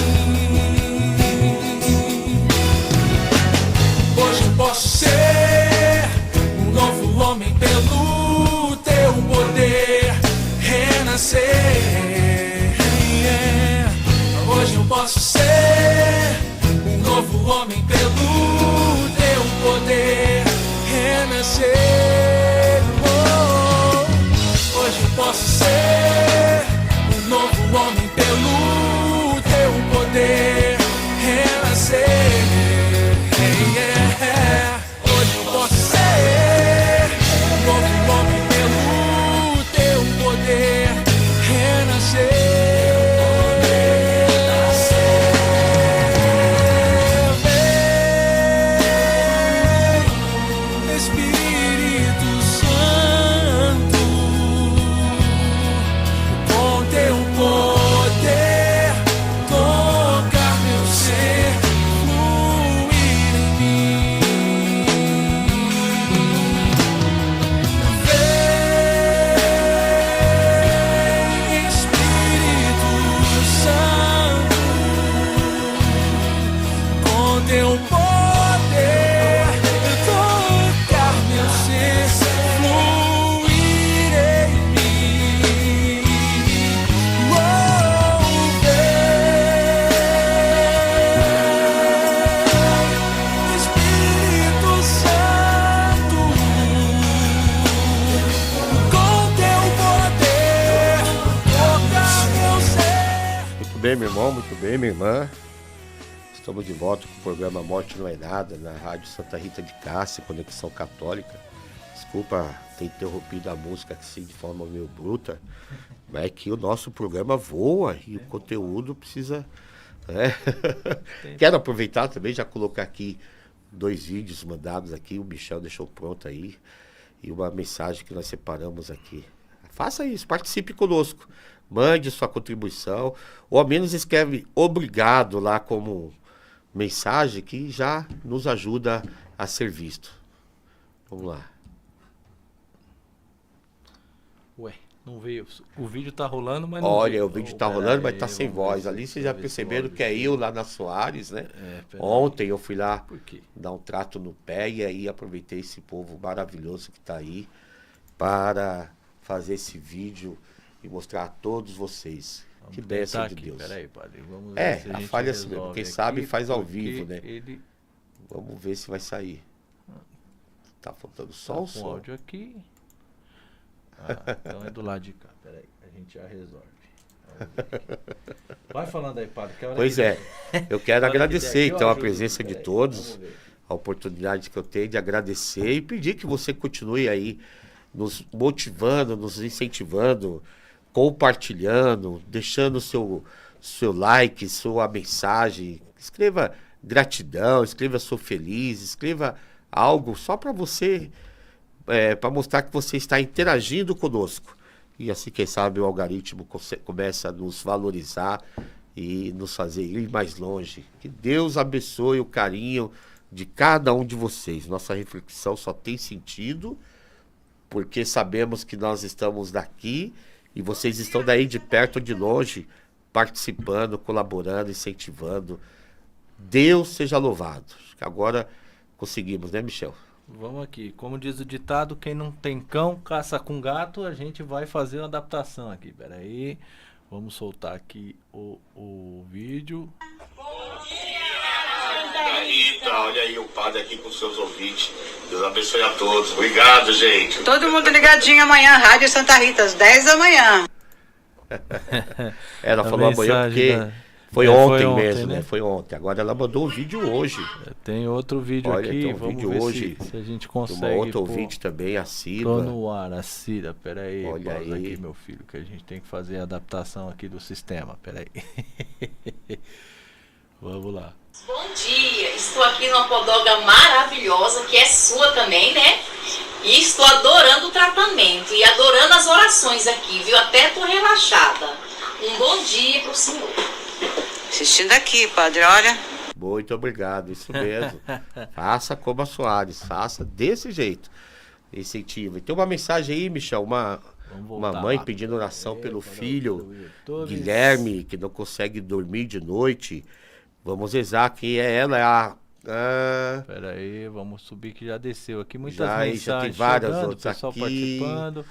Hoje eu posso ser um novo homem pelo teu poder, renascer. Hoje eu posso ser um novo homem pelo teu poder, renascer. Hoje eu posso ser um novo homem pelo teu poder, renascer. Hoje eu posso ser um novo homem pelo teu poder, renascer. Vem, Espírito Santo, com teu poder tocar meu ser, fluir em mim. Vem, Espírito Santo, com teu poder tocar meu ser, fluir em mim. Oh, vem, Espírito Santo, com teu poder tocar meu ser. Muito bem, meu irmão, muito bem, minha irmã. Estamos de volta com o programa Morte Não É Nada, na Rádio Santa Rita de Cássia, Conexão Católica. Desculpa ter interrompido a música assim de forma meio bruta, mas é que o nosso programa voa e o conteúdo precisa... Quero aproveitar também, já colocar aqui 2 vídeos mandados aqui, o Michel deixou pronto aí, e uma mensagem que nós separamos aqui. Faça isso, participe conosco, mande sua contribuição, ou ao menos escreve obrigado lá como mensagem, que já nos ajuda a ser visto. Vamos lá. Ué, não veio. O vídeo tá rolando, mas não Olha, veio. o vídeo tá rolando, mas tá sem voz. Ali vocês já perceberam que é eu lá na Soares, né? Ontem eu fui lá dar um trato no pé e aí aproveitei esse povo maravilhoso que tá aí para fazer esse vídeo e mostrar a todos vocês. Que bênção de Deus. Peraí, padre, vamos ver se a falha assim mesmo. Quem sabe faz ao porque vivo, né? Ele Vamos ver se vai sair. Tá faltando só tá o com som. áudio aqui. Então é do lado de cá. Peraí, a gente já resolve. Vai falando aí, padre. Pois é, eu quero agradecer então a ajudo. presença de todos, a oportunidade que eu tenho de agradecer e pedir que você continue aí nos motivando, nos incentivando, compartilhando, deixando seu like, sua mensagem. Escreva gratidão, escreva sou feliz, escreva algo só para você, para mostrar que você está interagindo conosco. E assim, quem sabe, o algoritmo começa a nos valorizar e nos fazer ir mais longe. Que Deus abençoe o carinho de cada um de vocês. Nossa reflexão só tem sentido porque sabemos que nós estamos daqui e vocês estão daí de perto ou de longe, participando, colaborando, incentivando. Deus seja louvado. Acho que agora conseguimos, né, Michel? Vamos aqui. Como diz o ditado, quem não tem cão, caça com gato. A gente vai fazer uma adaptação aqui. Pera aí. Vamos soltar aqui o vídeo. Rita, olha aí o padre aqui com seus ouvintes. Deus abençoe a todos. Obrigado, gente. Todo mundo ligadinho amanhã, Rádio Santa Rita, às 10 da manhã. Ela falou amanhã porque foi ontem mesmo, né? Foi ontem. Agora ela mandou um vídeo hoje. Tem outro vídeo Olha, aqui. tem um Vamos vídeo ver hoje. se a gente consegue. Uma outra ouvinte também, a Cida. Tô no ar, a Cida. Pera aí. Olha pausa aí. aqui, meu filho, que a gente tem que fazer a adaptação aqui do sistema. Pera aí. Vamos lá. Bom dia, estou aqui numa podóloga maravilhosa, que é sua também, né? E estou adorando o tratamento e adorando as orações aqui, viu? Até tô relaxada. Um bom dia pro senhor. Assistindo aqui, padre, olha. Muito obrigado, isso mesmo. Faça como a Soares, faça desse jeito. Incentiva. E tem uma mensagem aí, Michel, uma mãe pedindo oração pelo filho, Guilherme, que não consegue dormir de noite. Vamos rezar quem é ela, Pera aí, vamos subir que já desceu aqui. Muitas já tem várias outras aqui. Participando.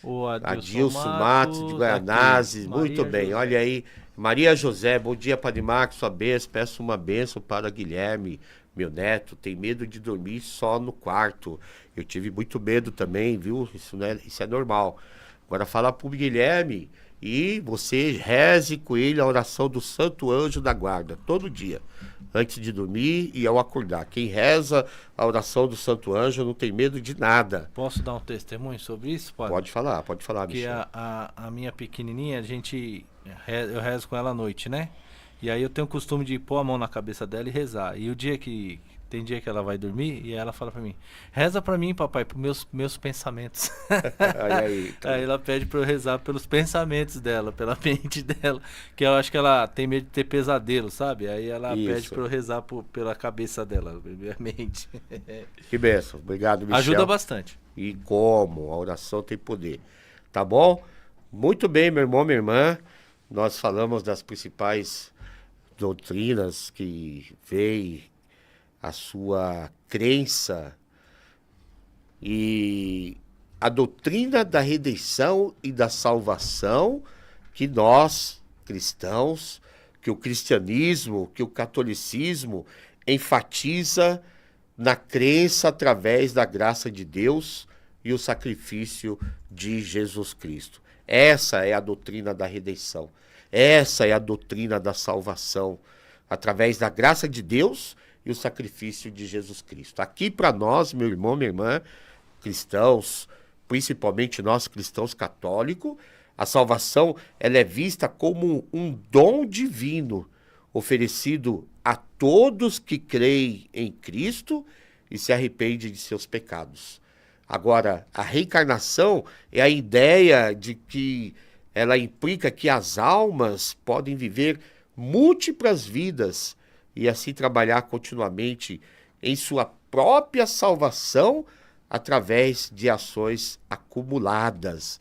O Adilson Matos de Guaianazes, muito bem. José. Olha aí, Maria José, bom dia, Padre Marcos, sua bênção. Peço uma bênção para Guilherme, meu neto. Tem medo de dormir só no quarto. Eu tive muito medo também, viu? Isso é normal. Agora fala pro Guilherme e você reze com ele a oração do Santo Anjo da Guarda, todo dia, antes de dormir e ao acordar. Quem reza a oração do Santo Anjo não tem medo de nada. Posso dar um testemunho sobre isso, padre? Pode falar, Porque Michel. a minha pequenininha, eu rezo com ela à noite, né? E aí eu tenho o costume de pôr a mão na cabeça dela e rezar. E tem dia que ela vai dormir e ela fala pra mim: reza pra mim, papai, pros meus pensamentos. Aí ela pede pra eu rezar pelos pensamentos dela, pela mente dela, que eu acho que ela tem medo de ter pesadelo, sabe? Aí ela pede pra eu rezar pela cabeça dela, minha mente. Que bênção, obrigado, Michel. Ajuda bastante. E como? A oração tem poder. Tá bom? Muito bem, meu irmão, minha irmã. Nós falamos das principais doutrinas que veem a sua crença e a doutrina da redenção e da salvação que nós, cristãos, que o cristianismo, que o catolicismo enfatiza na crença através da graça de Deus e o sacrifício de Jesus Cristo. Essa é a doutrina da redenção. Essa é a doutrina da salvação, através da graça de Deus e o sacrifício de Jesus Cristo. Aqui para nós, meu irmão, minha irmã, cristãos, principalmente nós cristãos católicos, a salvação ela é vista como um dom divino oferecido a todos que creem em Cristo e se arrependem de seus pecados. Agora, a reencarnação é a ideia de que ela implica que as almas podem viver múltiplas vidas e assim trabalhar continuamente em sua própria salvação através de ações acumuladas.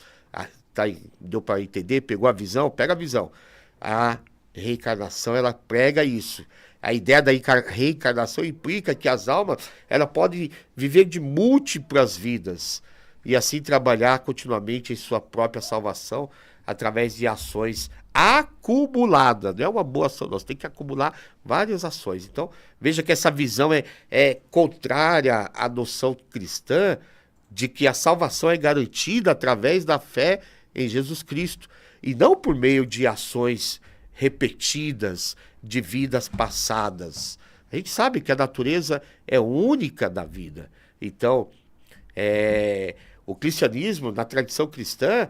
Deu para entender? Pegou a visão? Pega a visão. A reencarnação, ela prega isso. A ideia da reencarnação implica que as almas ela podem viver de múltiplas vidas e assim trabalhar continuamente em sua própria salvação através de ações acumuladas. Não é uma boa ação, nós temos que acumular várias ações. Então, veja que essa visão é contrária à noção cristã de que a salvação é garantida através da fé em Jesus Cristo, e não por meio de ações repetidas de vidas passadas. A gente sabe que a natureza é única da vida. Então, o cristianismo, na tradição cristã,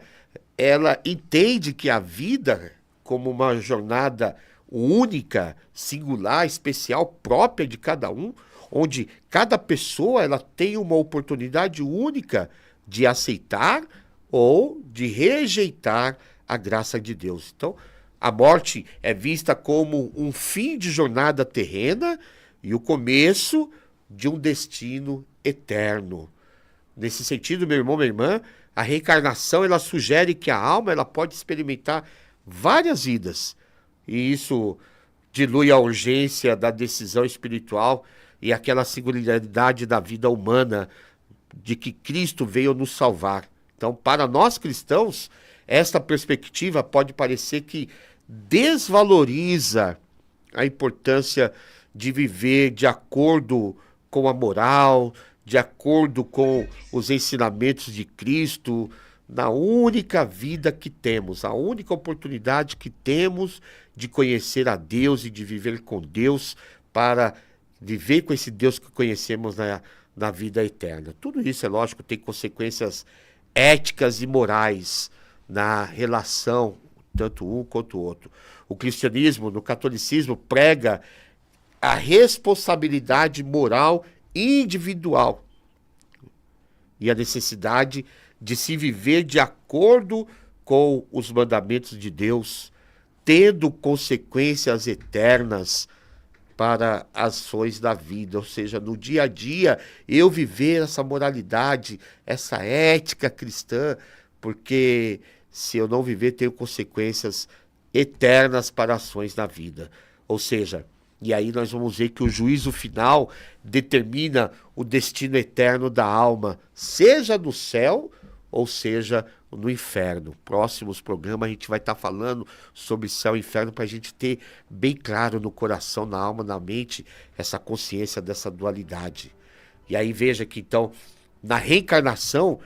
ela entende que a vida como uma jornada única, singular, especial, própria de cada um, onde cada pessoa ela tem uma oportunidade única de aceitar ou de rejeitar a graça de Deus. Então, a morte é vista como um fim de jornada terrena e o começo de um destino eterno. Nesse sentido, meu irmão, minha irmã, a reencarnação ela sugere que a alma ela pode experimentar várias vidas. E isso dilui a urgência da decisão espiritual e aquela singularidade da vida humana de que Cristo veio nos salvar. Então, para nós cristãos, esta perspectiva pode parecer que desvaloriza a importância de viver de acordo com a moral, de acordo com os ensinamentos de Cristo, na única vida que temos, a única oportunidade que temos de conhecer a Deus e de viver com Deus, para viver com esse Deus que conhecemos na vida eterna. Tudo isso, é lógico, tem consequências éticas e morais na relação, tanto um quanto o outro. O cristianismo, no catolicismo, prega a responsabilidade moral individual e a necessidade de se viver de acordo com os mandamentos de Deus, tendo consequências eternas para as ações da vida, ou seja, no dia a dia, eu viver essa moralidade, essa ética cristã, porque se eu não viver, tenho consequências eternas para ações da vida. Ou seja, e aí nós vamos ver que o juízo final determina o destino eterno da alma, seja no céu ou seja no inferno. Próximos programas a gente vai estar falando sobre céu e inferno para a gente ter bem claro no coração, na alma, na mente, essa consciência dessa dualidade. E aí veja que então, na reencarnação,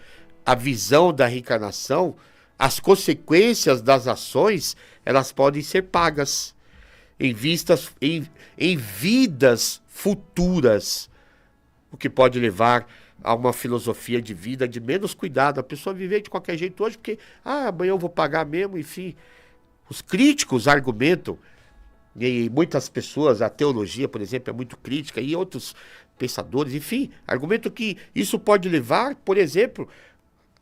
a visão da reencarnação, as consequências das ações, elas podem ser pagas em vidas futuras, o que pode levar a uma filosofia de vida de menos cuidado, a pessoa viver de qualquer jeito hoje, porque amanhã eu vou pagar mesmo, enfim. Os críticos argumentam, e muitas pessoas, a teologia, por exemplo, é muito crítica, e outros pensadores, enfim, argumentam que isso pode levar, por exemplo,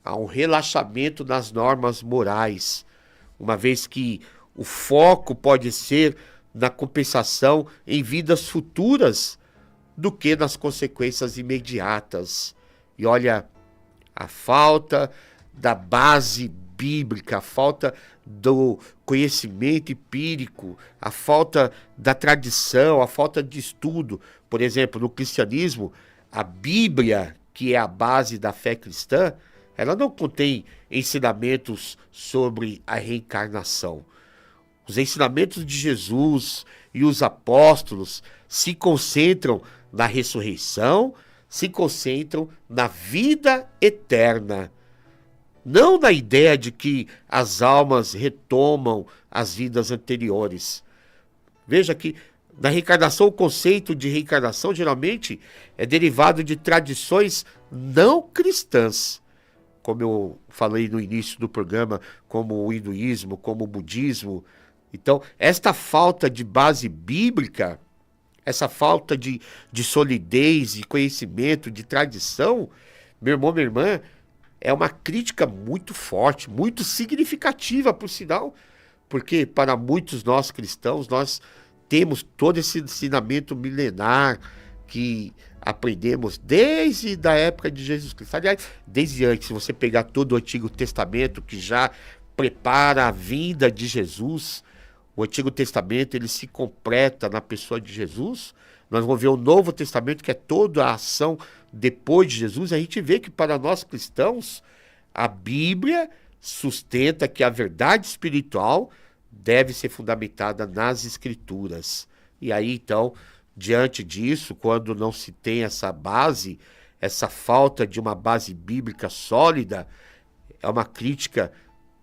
a um relaxamento nas normas morais, uma vez que o foco pode ser na compensação em vidas futuras do que nas consequências imediatas. E olha, a falta da base bíblica, a falta do conhecimento empírico, a falta da tradição, a falta de estudo. Por exemplo, no cristianismo, a Bíblia, que é a base da fé cristã, ela não contém ensinamentos sobre a reencarnação. Os ensinamentos de Jesus e os apóstolos se concentram na ressurreição, se concentram na vida eterna. Não na ideia de que as almas retomam as vidas anteriores. Veja que na reencarnação, o conceito de reencarnação geralmente é derivado de tradições não cristãs, como eu falei no início do programa, como o hinduísmo, como o budismo. Então, esta falta de base bíblica, essa falta de solidez, de conhecimento, de tradição, meu irmão, minha irmã, é uma crítica muito forte, muito significativa, por sinal, porque para muitos nós cristãos, nós temos todo esse ensinamento milenar que aprendemos desde a época de Jesus Cristo. Aliás, desde antes, se você pegar todo o Antigo Testamento, que já prepara a vinda de Jesus, o Antigo Testamento ele se completa na pessoa de Jesus. Nós vamos ver o Novo Testamento, que é toda a ação depois de Jesus. A gente vê que para nós cristãos, a Bíblia sustenta que a verdade espiritual deve ser fundamentada nas Escrituras. E aí, então, diante disso, quando não se tem essa base, essa falta de uma base bíblica sólida é uma crítica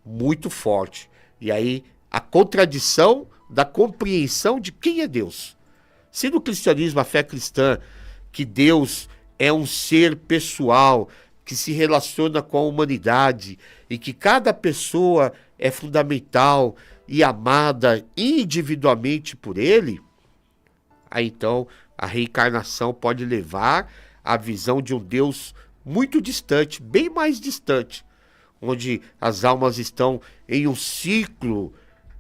muito forte. E aí a contradição da compreensão de quem é Deus. Se no cristianismo, a fé cristã, que Deus é um ser pessoal, que se relaciona com a humanidade e que cada pessoa é fundamental e amada individualmente por Ele, aí então a reencarnação pode levar à visão de um Deus muito distante, bem mais distante, onde as almas estão em um ciclo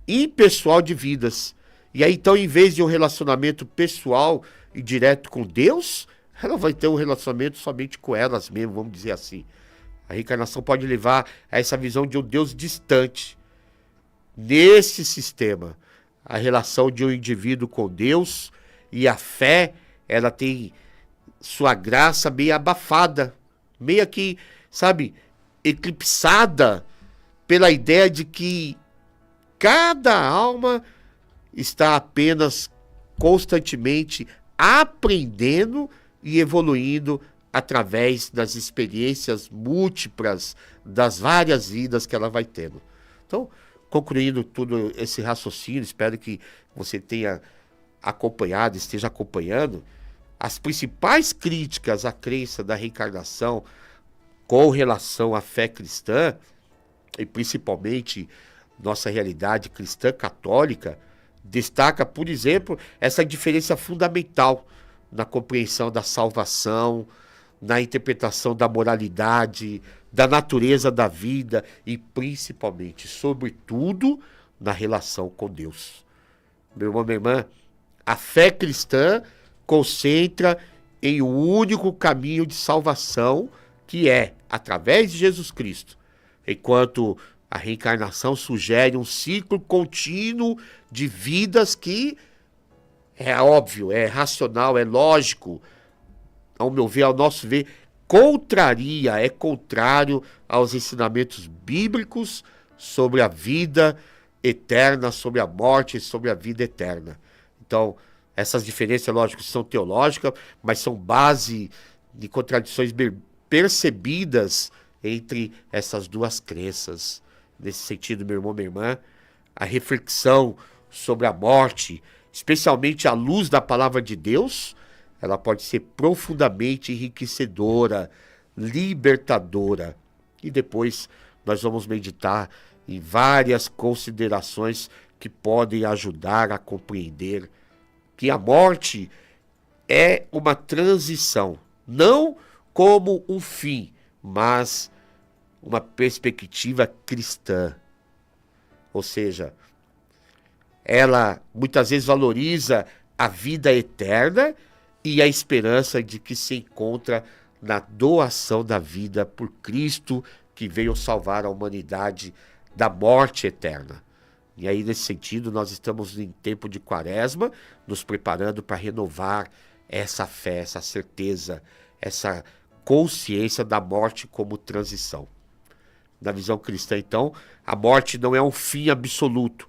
impessoal de vidas. E aí então, em vez de um relacionamento pessoal e direto com Deus, ela vai ter um relacionamento somente com elas mesmo, vamos dizer assim. A reencarnação pode levar a essa visão de um Deus distante. Nesse sistema, a relação de um indivíduo com Deus e a fé, ela tem sua graça meio abafada, meio que, sabe, eclipsada pela ideia de que cada alma está apenas constantemente aprendendo e evoluindo através das experiências múltiplas, das várias vidas que ela vai tendo. Então, concluindo todo esse raciocínio, espero que você tenha acompanhado, esteja acompanhando, as principais críticas à crença da reencarnação com relação à fé cristã, e principalmente nossa realidade cristã católica, destaca, por exemplo, essa diferença fundamental na compreensão da salvação, na interpretação da moralidade, da natureza da vida e principalmente, sobretudo, na relação com Deus. Meu irmão, minha irmã, a fé cristã concentra em um único caminho de salvação, que é através de Jesus Cristo, enquanto a reencarnação sugere um ciclo contínuo de vidas que é óbvio, é racional, é lógico, ao meu ver, ao nosso ver, é contrário aos ensinamentos bíblicos sobre a vida eterna, sobre a morte e sobre a vida eterna. Então, essas diferenças, lógico, são teológicas, mas são base de contradições percebidas entre essas duas crenças. Nesse sentido, meu irmão, minha irmã, a reflexão sobre a morte, especialmente à luz da palavra de Deus, ela pode ser profundamente enriquecedora, libertadora. E depois nós vamos meditar em várias considerações que podem ajudar a compreender que a morte é uma transição, não como um fim, mas uma perspectiva cristã. Ou seja, ela muitas vezes valoriza a vida eterna e a esperança de que se encontra na doação da vida por Cristo, que veio salvar a humanidade da morte eterna. E aí, nesse sentido, nós estamos em tempo de Quaresma, nos preparando para renovar essa fé, essa certeza, essa consciência da morte como transição. Na visão cristã, então, a morte não é um fim absoluto,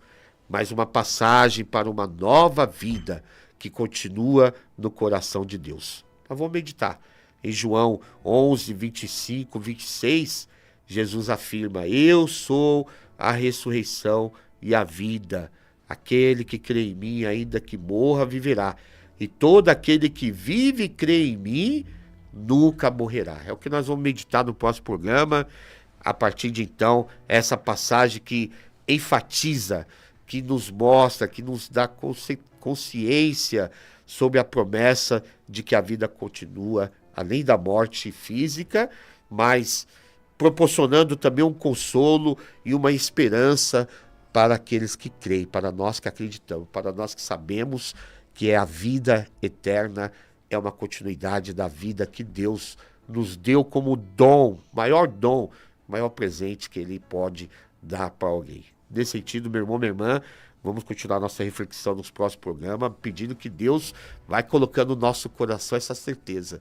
mas uma passagem para uma nova vida que continua no coração de Deus. Nós vamos meditar. Em João 11, 25, 26, Jesus afirma: eu sou a ressurreição e a vida. Aquele que crê em mim, ainda que morra, viverá. E todo aquele que vive e crê em mim, nunca morrerá. É o que nós vamos meditar no próximo programa. A partir de então, essa passagem que enfatiza, que nos mostra, que nos dá consciência sobre a promessa de que a vida continua, além da morte física, mas proporcionando também um consolo e uma esperança para aqueles que creem, para nós que acreditamos, para nós que sabemos que é a vida eterna, é uma continuidade da vida que Deus nos deu como dom, maior presente que Ele pode dar para alguém. Nesse sentido, meu irmão, minha irmã, vamos continuar nossa reflexão nos próximos programas, pedindo que Deus vai colocando no nosso coração essa certeza.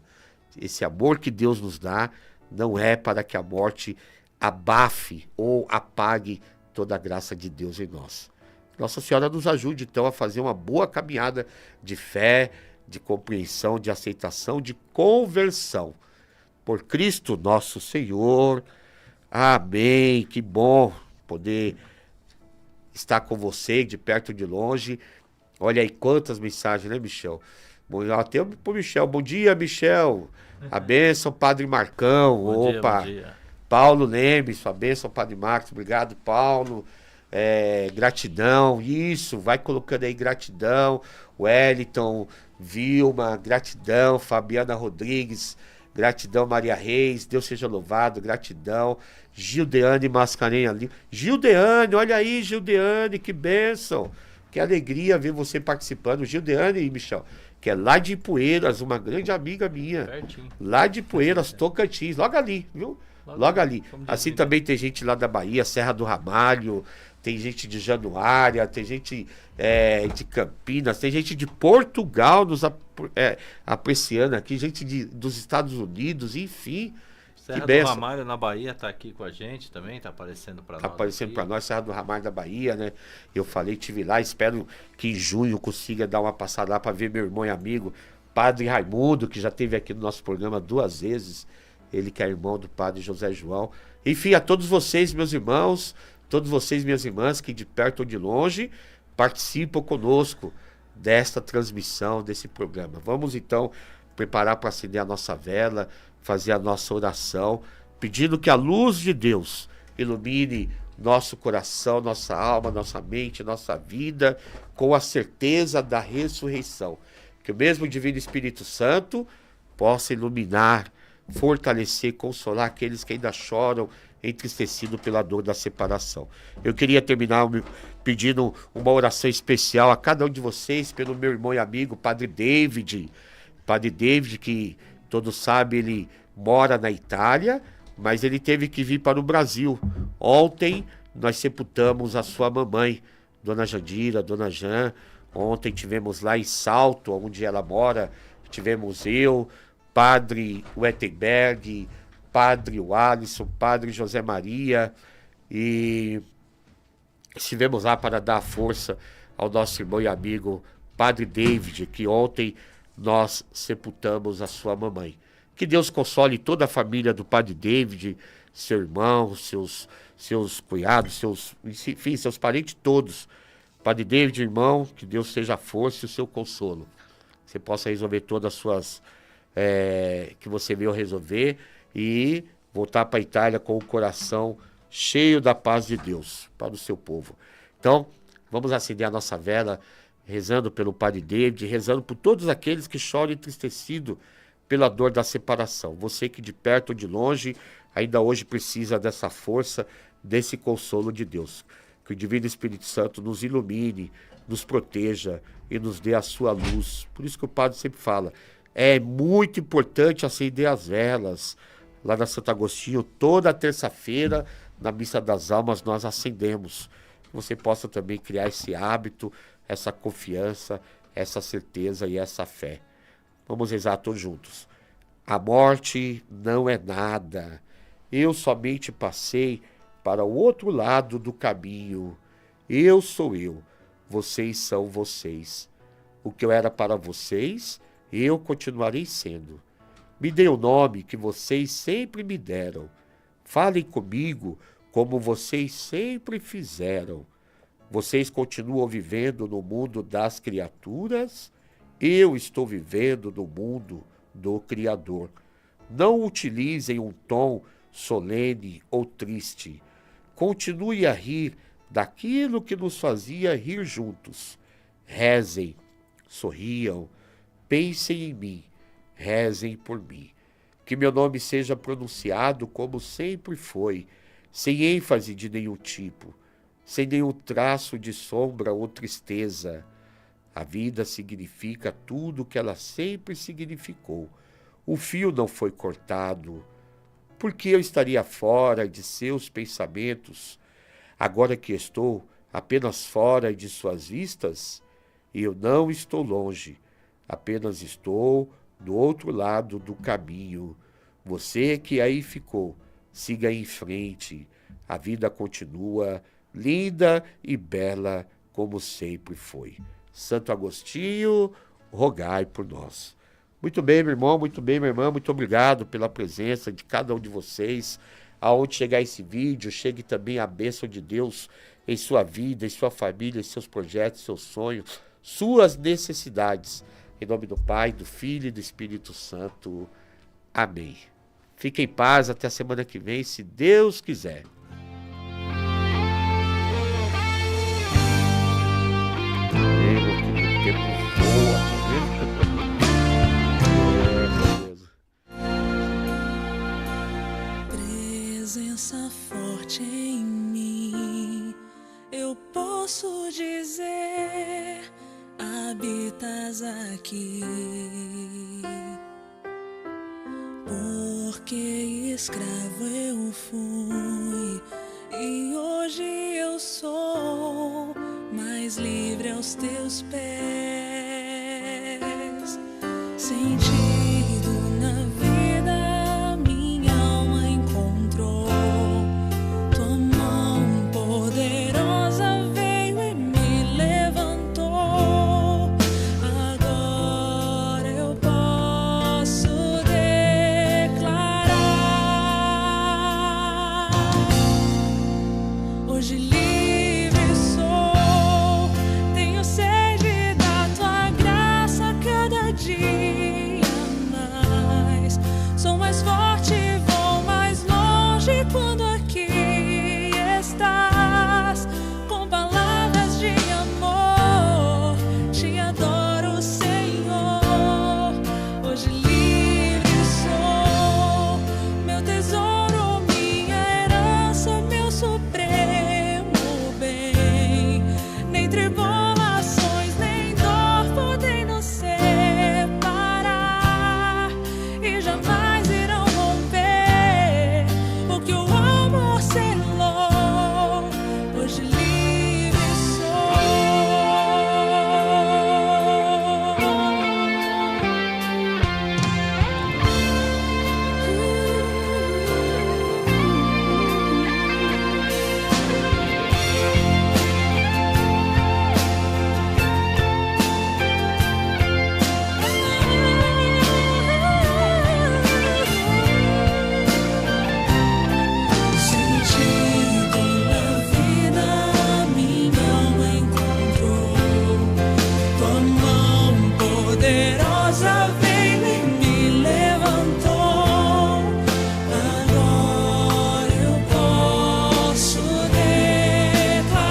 Esse amor que Deus nos dá não é para que a morte abafe ou apague toda a graça de Deus em nós. Nossa Senhora nos ajude, então, a fazer uma boa caminhada de fé, de compreensão, de aceitação, de conversão. por Cristo nosso Senhor. Amém. Que bom poder estar com você de perto e de longe. Olha aí quantas mensagens, né, Michel? Bom, até pro Michel. Bom dia, Michel. A bênção, Padre Marcão. Opa. Bom dia. Paulo Lemes, a bênção, Padre Marcos. Obrigado, Paulo. Gratidão. Isso, vai colocando aí gratidão. Wellington, Vilma, gratidão. Fabiana Rodrigues, gratidão. Maria Reis, Deus seja louvado, gratidão. Gildeane Mascarenha ali. Gildeane, olha aí, Gildeane, que bênção. Que alegria ver você participando. Gildeane e Michel, que é lá de Ipueiras, uma grande amiga minha. Pertinho. Lá de Ipueiras, Tocantins, logo ali, viu? Logo ali. Assim também tem gente lá da Bahia, Serra do Ramalho, tem gente de Januária, tem gente de Campinas, tem gente de Portugal nos apreciando aqui, gente dos Estados Unidos, enfim. Serra que do benção. Ramalho na Bahia tá aqui com a gente também, tá aparecendo para nós. Tá aparecendo aqui. para nós, Serra do Ramalho da Bahia, né? Eu falei, tive lá, espero que em junho consiga dar uma passada lá para ver meu irmão e amigo, Padre Raimundo, que já esteve aqui no nosso programa 2 vezes. Ele que é irmão do Padre José João. Enfim, a todos vocês, meus irmãos, todos vocês, minhas irmãs, que de perto ou de longe participam conosco desta transmissão, desse programa. Vamos então preparar para acender a nossa vela, fazer a nossa oração, pedindo que a luz de Deus ilumine nosso coração, nossa alma, nossa mente, nossa vida, com a certeza da ressurreição. Que o mesmo Divino Espírito Santo possa iluminar, fortalecer, consolar aqueles que ainda choram, entristecidos pela dor da separação. Eu queria terminar pedindo uma oração especial a cada um de vocês, pelo meu irmão e amigo, Padre David. Padre David, que todos sabem, ele mora na Itália, mas ele teve que vir para o Brasil. Ontem nós sepultamos a sua mamãe, Dona Jandira, Dona Jan. Ontem tivemos lá em Salto, onde ela mora, tivemos eu, Padre Wettenberg, Padre Alisson, Padre José Maria, e estivemos lá para dar força ao nosso irmão e amigo Padre David, que ontem nós sepultamos a sua mamãe. Que Deus console toda a família do Padre David, seu irmão, seus cunhados, enfim, seus parentes todos. Padre David, irmão, que Deus seja a força e o seu consolo. Que você possa resolver todas as suas... que você veio resolver e voltar para a Itália com o coração cheio da paz de Deus para o seu povo. Então, vamos acender a nossa vela, rezando pelo Padre David, rezando por todos aqueles que choram entristecido pela dor da separação. Você que de perto ou de longe ainda hoje precisa dessa força, desse consolo de Deus. Que o Divino Espírito Santo nos ilumine, nos proteja e nos dê a sua luz. Por isso que o Padre sempre fala, é muito importante acender as velas. Lá na Santo Agostinho, toda terça-feira, na Missa das Almas, nós acendemos. Que você possa também criar esse hábito, essa confiança, essa certeza e essa fé. Vamos rezar todos juntos. A morte não é nada. Eu somente passei para o outro lado do caminho. Eu sou eu. Vocês são vocês. O que eu era para vocês, eu continuarei sendo. Me dê o nome que vocês sempre me deram. Falem comigo como vocês sempre fizeram. Vocês continuam vivendo no mundo das criaturas? Eu estou vivendo no mundo do Criador. Não utilizem um tom solene ou triste. Continue a rir daquilo que nos fazia rir juntos. Rezem, sorriam, pensem em mim, rezem por mim. Que meu nome seja pronunciado como sempre foi, sem ênfase de nenhum tipo, sem nenhum traço de sombra ou tristeza. A vida significa tudo o que ela sempre significou. O fio não foi cortado. Por que eu estaria fora de seus pensamentos, agora que estou apenas fora de suas vistas? Eu não estou longe, apenas estou do outro lado do caminho. Você que aí ficou, siga em frente. A vida continua linda e bela como sempre foi. Santo Agostinho, rogai por nós. Muito bem, meu irmão, muito bem, minha irmã. Muito obrigado pela presença de cada um de vocês. Aonde chegar esse vídeo, chegue também a bênção de Deus em sua vida, em sua família, em seus projetos, seus sonhos, suas necessidades. Em nome do Pai, do Filho e do Espírito Santo. Amém. Fique em paz até a semana que vem, se Deus quiser. O tempo voa, Presença forte em mim, eu posso dizer, habitas aqui. Porque escravo eu fui e hoje eu sou mais livre aos teus pés. Sentido na vida minha alma encontrou, tua mão poderosa veio e me levantou. Agora eu posso hoje livre sou, tenho sede da tua graça cada dia mais. Sou mais forte, vou mais longe quando aqui estás. Com palavras de amor, te adoro, Senhor. Hoje livre sou, meu tesouro, minha herança, meu supremo bem. Nem tribulações, nem dor podem nos separar e jamais irão romper o que o amor selou. Hoje livre sou. Sentido na vida minha alma encontrou, tua mão poderosa veio e me levantou. Agora eu posso declarar,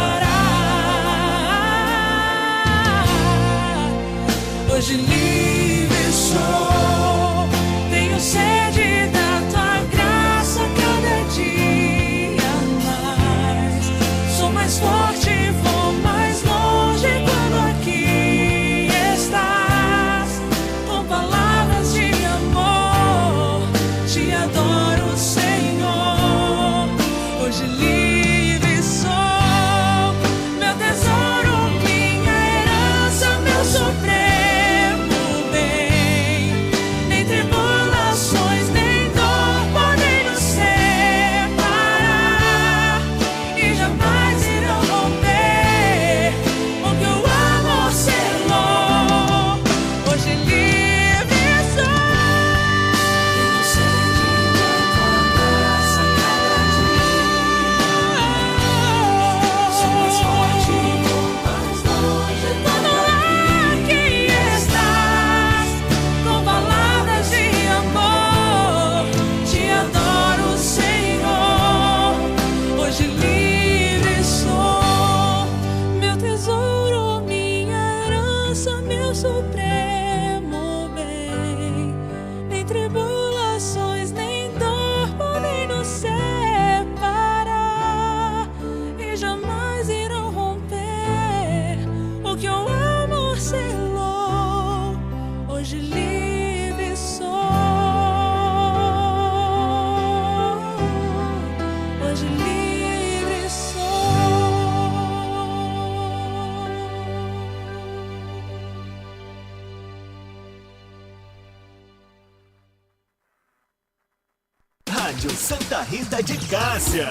hoje livre sou, tenho sede da tua graça cada dia mais. Sou mais forte, vou mais longe quando aqui estás. Com palavras de amor, te adoro, Senhor. Hoje livre sou, meu tesouro, minha herança, meu supremo bem. Nem tribulações, nem dor podem nos separar e jamais irão romper o que o amor selou. Hoje livre sou. Tenho sede da tua graça cada dia. Sou mais forte, vou mais longe quando aqui estás. Com palavras de amor, te adoro, Senhor. Hoje livre sou, meu tesouro, minha herança, meu supremo bem. Nem tribulações, nem dor podem nos separar e jamais irão romper o que o amor selou. Hoje livre sou. Hoje livre sou. Rádio Santa Rita de Cássia.